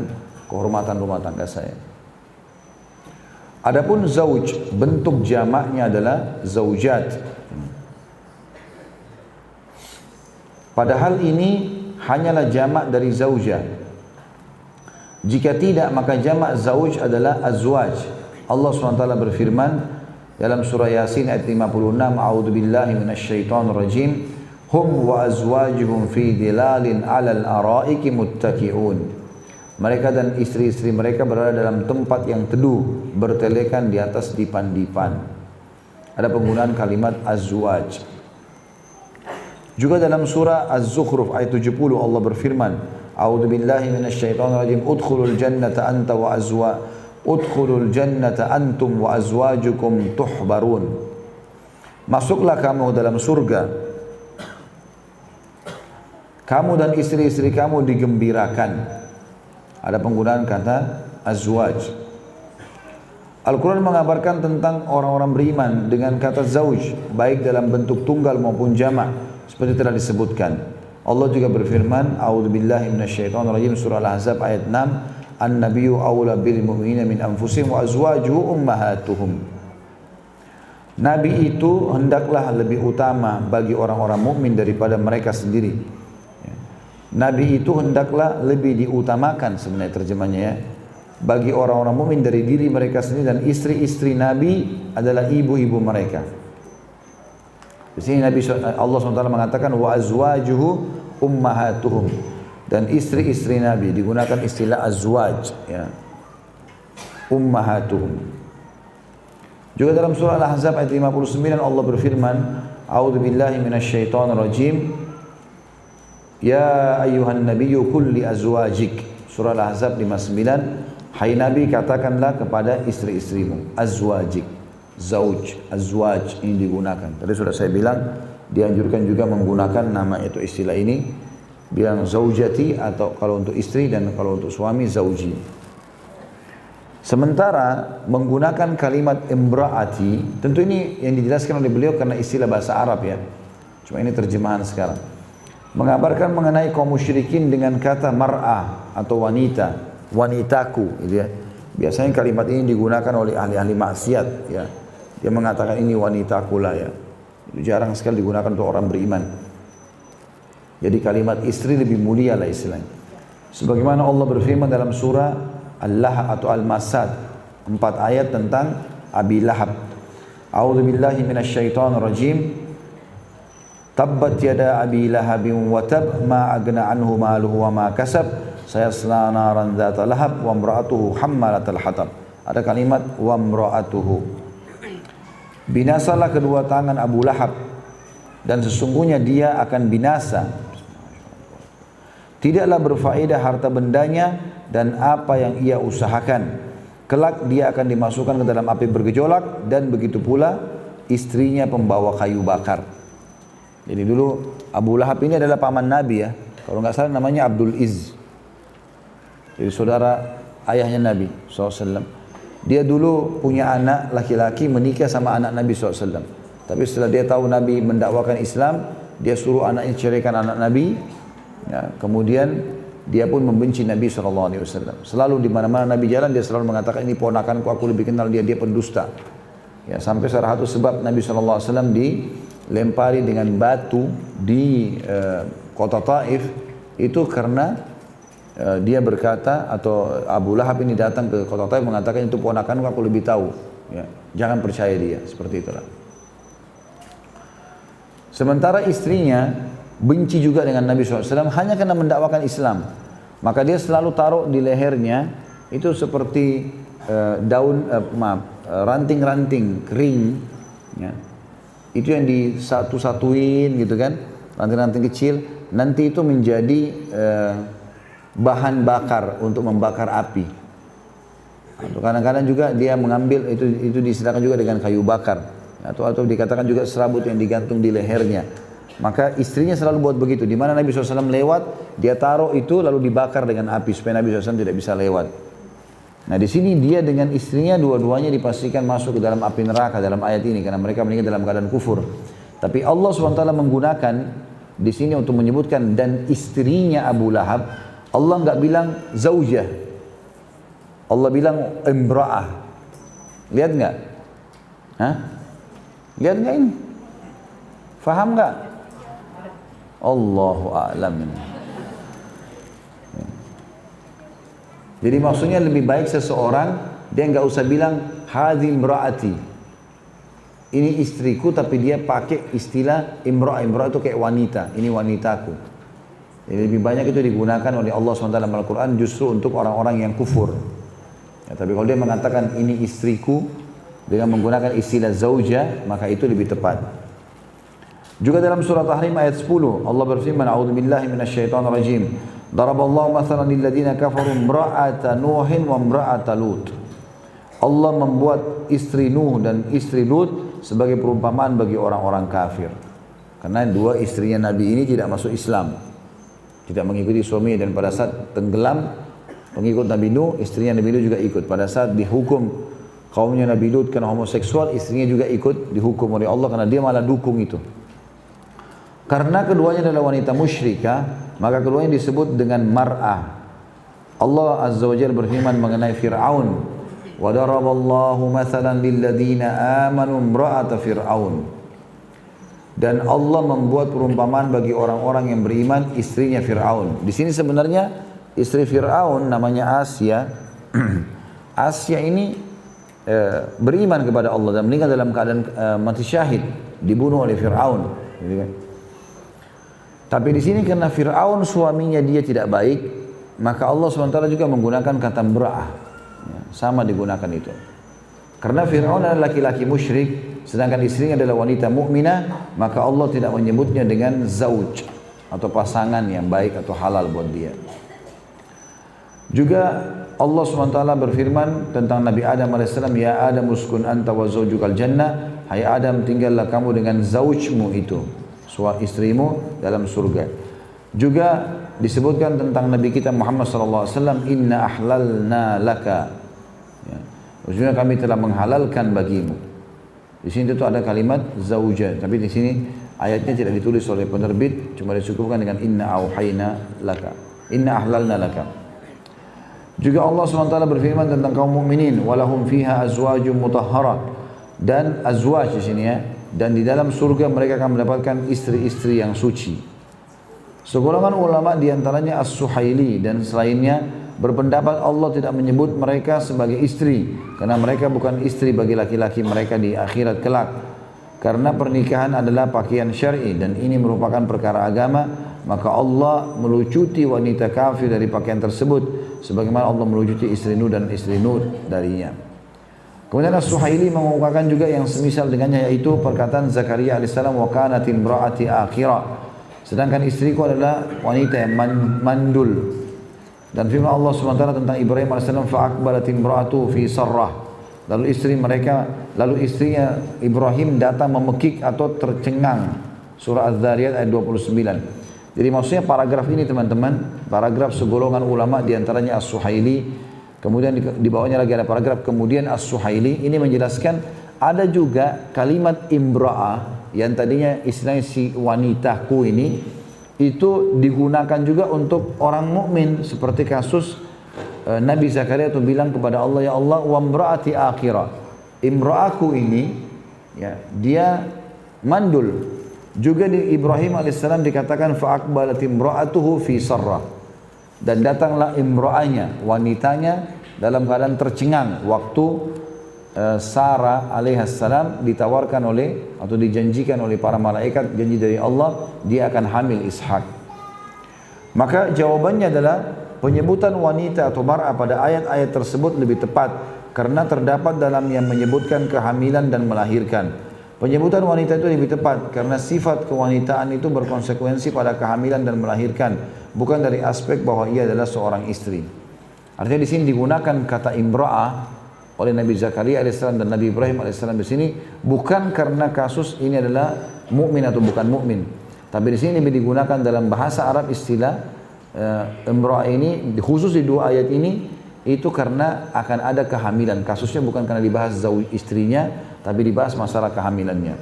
kehormatan rumah tangga saya. Adapun zauj, bentuk jamaknya adalah zaujat. Padahal ini hanyalah jamak dari zaujah. Jika tidak, maka jamak zauj adalah azwaj. Allah SWT berfirman dalam surah Yasin ayat 56, A'udzubillahi minasyaitonir rajim. Hum wa azwajuhum fi dilalin 'alal araiki muttaqi'un. Mereka dan istri-istri mereka berada dalam tempat yang teduh, bertelekan di atas dipan-dipan. Ada penggunaan kalimat azwaj. Juga dalam surah Az-Zukhruf ayat 70 Allah berfirman, A'udzubillahi minasyaitonir rajim. Udkhulul jannata antum wa azwajukum tuhbarun. Masuklah kamu dalam surga, kamu dan istri-istri kamu digembirakan. Ada penggunaan kata azwaj. Al-Quran mengabarkan tentang orang-orang beriman dengan kata zauj, baik dalam bentuk tunggal maupun jamak, seperti telah disebutkan. Allah juga berfirman, A'udzubillahi minasyaitonirrajim, surah Al-Ahzab ayat 6, An-nabiyyu awla bil mu'minina min anfusihim wa azwajuhu ummahatuhum. Nabi itu hendaklah lebih utama bagi orang-orang mukmin daripada mereka sendiri. Nabi itu hendaklah lebih diutamakan, sebenarnya terjemahnya ya, bagi orang-orang mukmin dari diri mereka sendiri, dan istri-istri Nabi adalah ibu-ibu mereka. Di sini Allah SWT mengatakan wa azwajuhu ummahatuhum, dan istri-istri Nabi digunakan istilah azwaj ya. Ummahatuhum. Juga dalam surah Al-Ahzab ayat 59 Allah berfirman, A'udzubillahi minasyaitonirrajim. Ya ayyuhan nabiyyu qul li azwajik. Surah Al-Ahzab 59. Hai Nabi, katakanlah kepada istri-istrimu. Azwajik, zauj, azwaj ini digunakan. Tadi sudah saya bilang dianjurkan juga menggunakan nama itu, istilah ini. Bilang zaujati atau kalau untuk istri, dan kalau untuk suami zauji. Sementara menggunakan kalimat imraati, tentu ini yang dijelaskan oleh beliau karena istilah bahasa Arab ya. Cuma ini terjemahan sekarang. Mengabarkan mengenai kaum musyrikin dengan kata mar'ah atau wanita, wanitaku gitu ya. Biasanya kalimat ini digunakan oleh ahli-ahli maksiat ya. Dia mengatakan ini wanitaku lah ya. Itu jarang sekali digunakan untuk orang beriman. Jadi kalimat istri lebih mulia lah istilahnya. Sebagaimana Allah berfirman dalam surah Al-Lahab atau Al-Masad, 4 ayat tentang Abi Lahab. A'udzubillahi minasyaitonir rajim. Tabbat yada abi lahabin wa tab ma agna anhu maluhu wa ma kasab sayasla naran dzata lahab wa imra'atuhu hammalatal hatab. Ada kalimat wa imra'atuhu. Binasalah kedua tangan Abu Lahab, dan sesungguhnya dia akan binasa. Tidaklah berfaedah harta bendanya dan apa yang ia usahakan. Kelak dia akan dimasukkan ke dalam api bergejolak, dan begitu pula istrinya pembawa kayu bakar. Jadi dulu Abu Lahab ini adalah paman Nabi ya. Kalau nggak salah namanya Abdul Izz. Jadi saudara ayahnya Nabi SAW. Dia dulu punya anak laki-laki menikah sama anak Nabi SAW. Tapi setelah dia tahu Nabi mendakwakan Islam, dia suruh anaknya ceraikan anak Nabi. Ya, kemudian dia pun membenci Nabi SAW. Selalu di mana-mana Nabi jalan, dia selalu mengatakan ini ponakanku, aku lebih kenal dia pendusta. Ya, sampai salah satu sebab Nabi SAW dilempari dengan batu di kota Taif itu karena dia berkata, atau Abu Lahab ini datang ke kota Taif mengatakan itu ponakanku, aku lebih tahu ya, jangan percaya dia, seperti itulah. Sementara istrinya benci juga dengan Nabi SAW hanya karena mendakwakan Islam, maka dia selalu taruh di lehernya itu seperti ranting-ranting kering ya. Itu yang disatu-satuin gitu kan, ranting-ranting kecil, nanti itu menjadi bahan bakar untuk membakar api. Atau kadang-kadang juga dia mengambil itu diistilahkan juga dengan kayu bakar, atau dikatakan juga serabut yang digantung di lehernya. Maka istrinya selalu buat begitu. Di mana Nabi SAW lewat, dia taruh itu lalu dibakar dengan api supaya Nabi SAW tidak bisa lewat. Nah di sini dia dengan istrinya dua-duanya dipastikan masuk ke dalam api neraka dalam ayat ini karena mereka meninggal dalam keadaan kufur. Tapi Allah SWT menggunakan di sini untuk menyebutkan dan istrinya Abu Lahab, Allah nggak bilang zaujah, Allah bilang imra'ah. Lihat nggak? Hah? Lihat nggak ini? Faham nggak? Allahu a'lam. Jadi maksudnya lebih baik seseorang dia nggak usah bilang hadhi imra'ati, ini istriku, tapi dia pakai istilah imra'ah. Imra'ah itu kayak wanita, ini wanitaku. Jadi lebih banyak itu digunakan oleh Allah SWT dalam Al-Quran justru untuk orang-orang yang kufur. Ya, tapi kalau dia mengatakan ini istriku dengan menggunakan istilah zauja, maka itu lebih tepat. Juga dalam surah Tahrim ayat 10 Allah berfirman, a'udzubillahi minasyaitonir rajim, daraballahu mathalan lil ladzina kafaru imra'ata nuhin wa imra'ata lut. Allah membuat istri Nuh dan istri Lut sebagai perumpamaan bagi orang-orang kafir. Karena dua istrinya Nabi ini tidak masuk Islam, tidak mengikuti suaminya, dan pada saat tenggelam pengikut Nabi Nuh, istrinya Nabi Lut juga ikut. Pada saat dihukum kaumnya Nabi Lut karena homoseksual, istrinya juga ikut dihukum oleh Allah karena dia malah dukung itu. Karena keduanya adalah wanita musyrikah, maka keduanya disebut dengan mar'ah. Allah Azza wa Jalla berfirman mengenai Fir'aun, wa daraballahu mathalan lil ladzina amanu imra'ata fir'aun. Dan Allah membuat perumpamaan bagi orang-orang yang beriman, istrinya Fir'aun. Di sini sebenarnya istri Fir'aun namanya Asia. Asia ini beriman kepada Allah dan meninggal dalam keadaan mati syahid, dibunuh oleh Fir'aun. Gitu kan? Tapi di sini karena Fir'aun suaminya dia tidak baik, maka Allah SWT juga menggunakan kata imra'ah. Ya, sama digunakan itu. Karena Fir'aun adalah laki-laki musyrik, sedangkan istrinya adalah wanita mukminah, maka Allah tidak menyebutnya dengan zauj atau pasangan yang baik atau halal buat dia. Juga Allah SWT berfirman tentang Nabi Adam AS, ya Adam uskun anta wa zawjukal jannah, hai Adam tinggallah kamu dengan zaujmu itu, istrimu dalam surga. Juga disebutkan tentang Nabi kita Muhammad SAW, inna ahlalna laka, ya, maksudnya kami telah menghalalkan bagimu. Di sini itu ada kalimat zauja, tapi di sini ayatnya tidak ditulis oleh penerbit, cuma disukupkan dengan inna auhayna laka, inna ahlalna laka. Juga Allah SWT berfirman tentang kaum mukminin, walahum fiha azwajum mutahharah, dan azwaj di sini ya, dan di dalam surga mereka akan mendapatkan istri-istri yang suci. Segolongan ulama diantaranya As-Suhaili dan selainnya berpendapat Allah tidak menyebut mereka sebagai istri karena mereka bukan istri bagi laki-laki mereka di akhirat kelak. Karena pernikahan adalah pakaian syar'i dan ini merupakan perkara agama, maka Allah melucuti wanita kafir dari pakaian tersebut sebagaimana Allah melucuti istri Nuh dan istri Nuh darinya. Kemudian As-Suhaili mengukakan juga yang semisal dengannya, yaitu perkataan Zakaria alaihissalam, wa kanat imraati akhira, sedangkan istriku adalah wanita yang mandul. Dan firman Allah SWT tentang Ibrahim alaihissalam, fa aqbalat imraatu fi sarrah, lalu istrinya Ibrahim datang memekik atau tercengang. Surah Az-Zariyat ayat 29. Jadi maksudnya paragraf ini teman-teman, paragraf segolongan ulama diantaranya As-Suhaili, kemudian di bawahnya lagi ada paragraf kemudian As-Suhaili, ini menjelaskan ada juga kalimat imra'ah yang tadinya istilahnya si wanitaku ini, itu digunakan juga untuk orang mukmin seperti kasus Nabi Zakaria itu bilang kepada Allah, ya Allah wa imra'ati akhirah, imra'aku ini ya dia mandul. Juga di Ibrahim alaihissalam dikatakan fa aqbalat imra'atuhu fi sarrah, dan datanglah imra'anya, wanitanya dalam keadaan tercengang waktu Sarah alaihissalam ditawarkan oleh atau dijanjikan oleh para malaikat, janji dari Allah dia akan hamil Ishak. Maka jawabannya adalah penyebutan wanita atau mar'ah pada ayat-ayat tersebut lebih tepat karena terdapat dalam yang menyebutkan kehamilan dan melahirkan. Penyebutan wanita itu lebih tepat karena sifat kewanitaan itu berkonsekuensi pada kehamilan dan melahirkan, bukan dari aspek bahwa ia adalah seorang istri. Artinya di sini digunakan kata imra'ah oleh Nabi Zakaria alaihissalam dan Nabi Ibrahim alaihissalam di sini bukan karena kasus ini adalah mukmin atau bukan mukmin, tapi di sini lebih digunakan dalam bahasa Arab istilah imra'ah ini khusus di dua ayat ini itu karena akan ada kehamilan. Kasusnya bukan karena dibahas istrinya, tapi dibahas masalah kehamilannya.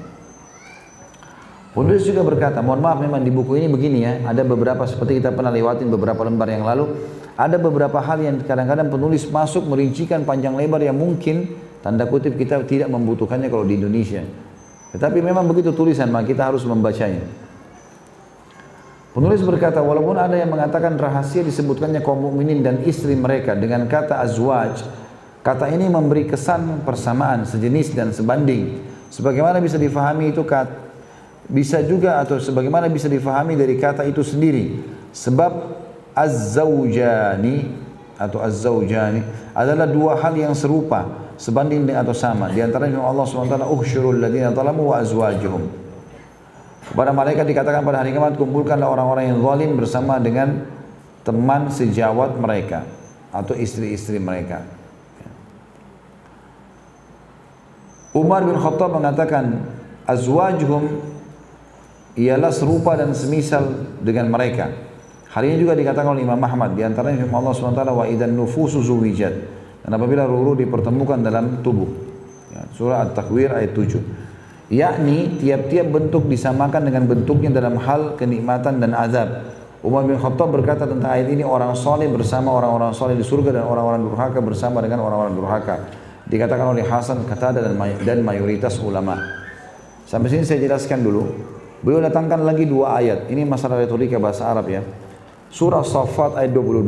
Penulis juga berkata, mohon maaf memang di buku ini begini ya, ada beberapa seperti kita pernah lewatin beberapa lembar yang lalu, ada beberapa hal yang kadang-kadang penulis masuk merincikan panjang lebar yang mungkin tanda kutip kita tidak membutuhkannya kalau di Indonesia. Tetapi memang begitu tulisan, maka kita harus membacanya. Penulis berkata, walaupun ada yang mengatakan rahasia disebutkannya kaum mukminin dan istri mereka dengan kata azwaj, kata ini memberi kesan persamaan, sejenis dan sebanding. Sebagaimana bisa difahami itu bisa juga atau sebagaimana bisa difahami dari kata itu sendiri. Sebab az-zawjani atau az-zawjani adalah dua hal yang serupa, sebanding dengan atau sama. Di antaranya Allah SWT, uhsyurul ladina zalamu wa azwajuhum. Kepada malaikat dikatakan pada hari kiamat, kumpulkanlah orang-orang yang zalim bersama dengan teman sejawat mereka atau istri-istri mereka. Umar bin Khattab mengatakan, azwajuhum ialah serupa dan semisal dengan mereka. Hal ini juga dikatakan oleh Imam Ahmad, di antaranya firman Allah SWT, wa idan nufusu zuwijat, dan apabila ruh-ruh dipertemukan dalam tubuh. Ya, surah At-Takwir ayat 7. Yakni tiap-tiap bentuk disamakan dengan bentuknya dalam hal kenikmatan dan azab. Umar bin Khattab berkata tentang ayat ini, orang soleh bersama orang-orang soleh di surga dan orang-orang durhaka bersama dengan orang-orang durhaka. Dikatakan oleh Hasan, Qatadah dan mayoritas ulama. Sampai sini saya jelaskan dulu. Beliau datangkan lagi dua ayat. Ini masalah retorika bahasa Arab ya. Surah Saffat ayat 22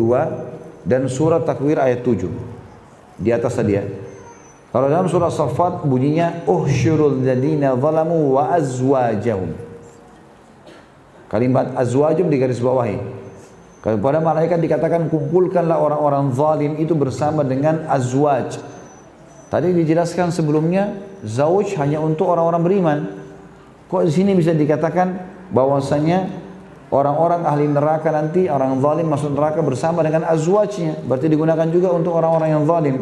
dan surah Takwir ayat 7. Di atas tadi ya. Kalau dalam surah Saffat bunyinya uhsyurul ladina zalamu wa azwajahum. Kalimat azwajum digaris bawahi. Kepada malaikat dikatakan kumpulkanlah orang-orang zalim itu bersama dengan azwaj. Tadi dijelaskan sebelumnya zauj hanya untuk orang-orang beriman. Kok di sini bisa dikatakan bahwasanya orang-orang ahli neraka nanti, orang zalim masuk neraka bersama dengan azwajnya. Berarti digunakan juga untuk orang-orang yang zalim.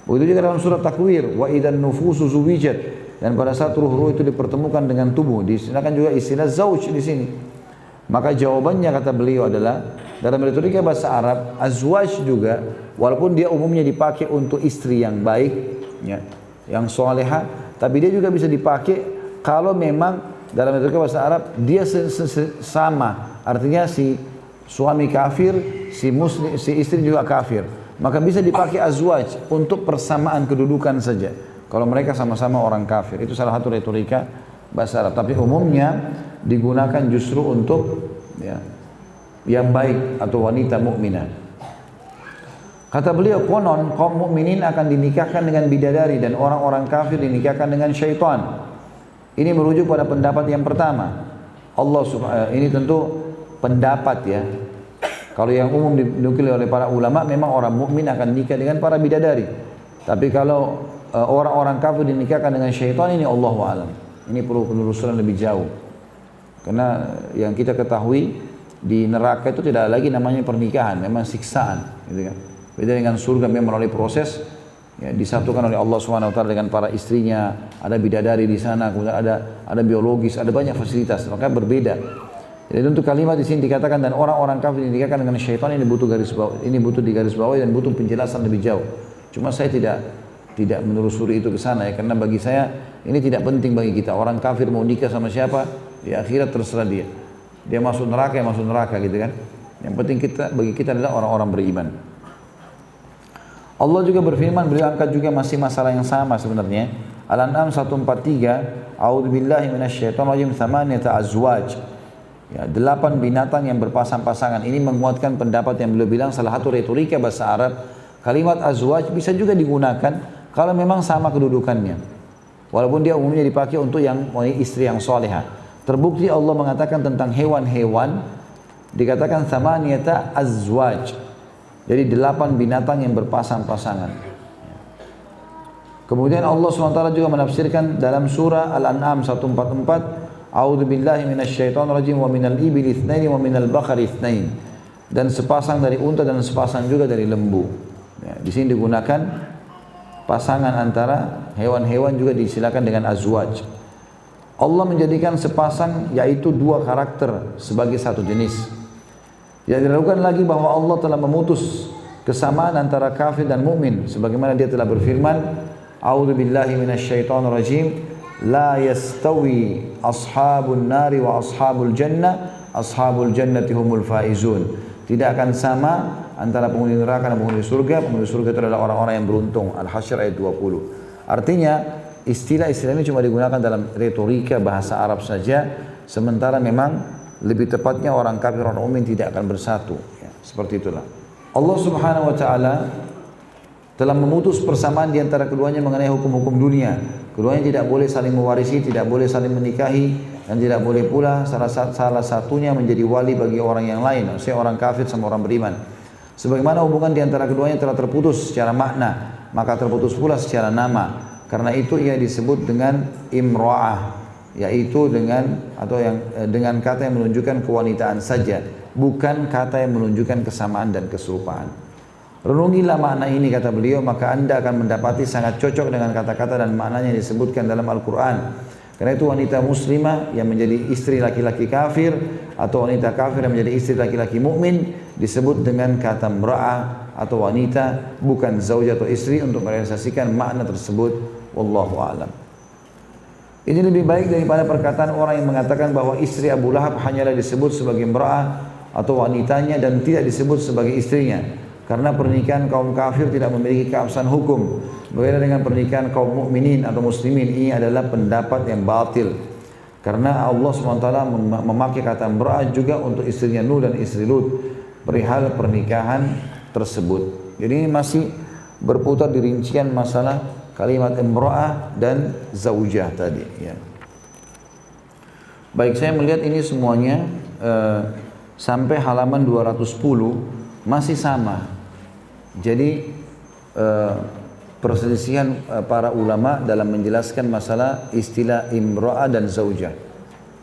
Begitu juga dalam surat Takwir, wa idan nufusu zuwijat, dan pada saat ruh-ruh itu dipertemukan dengan tubuh, disediakan juga istilah zauj di sini. Maka jawabannya kata beliau adalah dalam retorika bahasa Arab, azwaj juga walaupun dia umumnya dipakai untuk istri yang baik, ya, yang soleha, tapi dia juga bisa dipakai kalau memang dalam retorika bahasa Arab dia sama, artinya si suami kafir, si istri juga kafir, maka bisa dipakai azwaj untuk persamaan kedudukan saja. Kalau mereka sama-sama orang kafir, itu salah satu retorika bahasa Arab. Tapi umumnya digunakan justru untuk ya, yang baik atau wanita mukminah. Kata beliau, konon kaum mukminin akan dinikahkan dengan bidadari dan orang-orang kafir dinikahkan dengan syaitan. Ini merujuk pada pendapat yang pertama. Ini tentu pendapat ya. Kalau yang umum dinukil oleh para ulama, memang orang mukmin akan nikah dengan para bidadari. Tapi kalau orang-orang kafir dinikahkan dengan syaitan, ini Allahu a'lam. Ini perlu penelusuran lebih jauh. Karena yang kita ketahui di neraka itu tidak ada lagi namanya pernikahan, memang siksaan, gitu kan. Beda dengan surga, memang melalui proses ya, disatukan oleh Allah SWT dengan para istrinya, ada bidadari di sana, kemudian ada biologis, ada banyak fasilitas, maka berbeda. Jadi untuk kalimat di sini dikatakan dan orang-orang kafir dinikahkan dengan syaitan, ini butuh digaris bawah dan butuh penjelasan lebih jauh. Cuma saya tidak menelusuri itu ke sana ya, karena bagi saya ini tidak penting bagi kita. Orang kafir mau nikah sama siapa, di akhirat terserah dia. Dia masuk neraka, ya masuk neraka gitu kan. Yang penting bagi kita adalah orang-orang beriman. Allah juga berfirman, beliau angkat juga masih masalah yang sama sebenarnya. Al-An'am 143, A'udzubillahi minasyaitonirrajim, thamaniyata azwaj. Ya, 8 binatang yang berpasang-pasangan. Ini menguatkan pendapat yang beliau bilang salah satu retorika bahasa Arab. Kalimat azwaj bisa juga digunakan kalau memang sama kedudukannya. Walaupun dia umumnya dipakai untuk yang istri yang solehah. Terbukti Allah mengatakan tentang hewan-hewan, dikatakan thamaniyata azwaj. Jadi 8 binatang yang berpasang-pasangan. Kemudian Allah SWT juga menafsirkan dalam surah Al-An'am 144, A'udzubillahi minasyaitonirrajim wa minal ibili itsnaini wa minal bakari itsnain. Dan sepasang dari unta dan sepasang juga dari lembu. Ya, di sini digunakan pasangan antara hewan-hewan juga disilakan dengan azwaj. Allah menjadikan sepasang yaitu 2 karakter sebagai satu jenis. Yang diragukan lagi bahwa Allah telah memutus kesamaan antara kafir dan mukmin sebagaimana dia telah berfirman, A'udzubillahi minasyaitonirrajim, la yastawi ashabun nari wa ashabul jannati humul faizun. Tidak akan sama antara penghuni neraka dan penghuni surga. Penghuni surga itu adalah orang-orang yang beruntung. Al-Hasyr ayat 20. Artinya istilah-istilah ini cuma digunakan dalam retorika bahasa Arab saja, sementara memang lebih tepatnya orang kafir orang mukmin tidak akan bersatu. Ya, seperti itulah. Allah Subhanahu wa taala telah memutus persamaan di antara keduanya mengenai hukum-hukum dunia. Keduanya tidak boleh saling mewarisi, tidak boleh saling menikahi, dan tidak boleh pula salah satunya menjadi wali bagi orang yang lain, maksudnya orang kafir sama orang beriman. Sebagaimana hubungan di antara keduanya telah terputus secara makna, maka terputus pula secara nama. Karena itu ia disebut dengan imra'ah, yaitu dengan kata yang menunjukkan kewanitaan saja, bukan kata yang menunjukkan kesamaan dan keserupaan. Renungilah makna ini, kata beliau, maka anda akan mendapati sangat cocok dengan kata-kata dan maknanya yang disebutkan dalam Al-Quran. Karena itu wanita muslimah yang menjadi istri laki-laki kafir atau wanita kafir yang menjadi istri laki-laki mukmin disebut dengan kata mra'ah atau wanita, bukan zaujah atau istri, untuk merealisasikan makna tersebut. Wallahu a'lam. Ini lebih baik daripada perkataan orang yang mengatakan bahwa istri Abu Lahab hanyalah disebut sebagai mra'ah atau wanitanya dan tidak disebut sebagai istrinya. Karena pernikahan kaum kafir tidak memiliki keabsahan hukum. Berbeda dengan pernikahan kaum mukminin atau muslimin, ini adalah pendapat yang batil. Karena Allah SWT memakai kata mra'ah juga untuk istrinya Nuh dan istri Lut perihal pernikahan tersebut. Jadi ini masih berputar di rincian masalah kalimat imra'ah dan zaujah tadi. Ya. Baik, saya melihat ini semuanya sampai halaman 210 masih sama. Jadi perselisihan para ulama dalam menjelaskan masalah istilah imra'ah dan zaujah.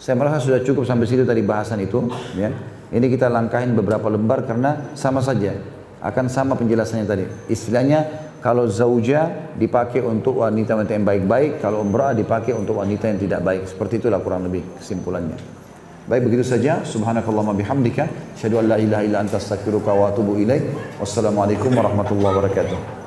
Saya merasa sudah cukup sampai situ tadi bahasan itu. Ya. Ini kita langkahin beberapa lembar karena sama saja. Akan sama penjelasannya tadi. Istilahnya kalau zaujah dipakai untuk wanita-wanita yang baik-baik, kalau imra'ah dipakai untuk wanita yang tidak baik. Seperti itulah kurang lebih kesimpulannya. Baik, begitu saja. Subhanakallahumma bihamdika, asyhadu an la ilaha illa anta astaghfiruka wa atubu ilaik. Wassalamualaikum warahmatullahi wabarakatuh.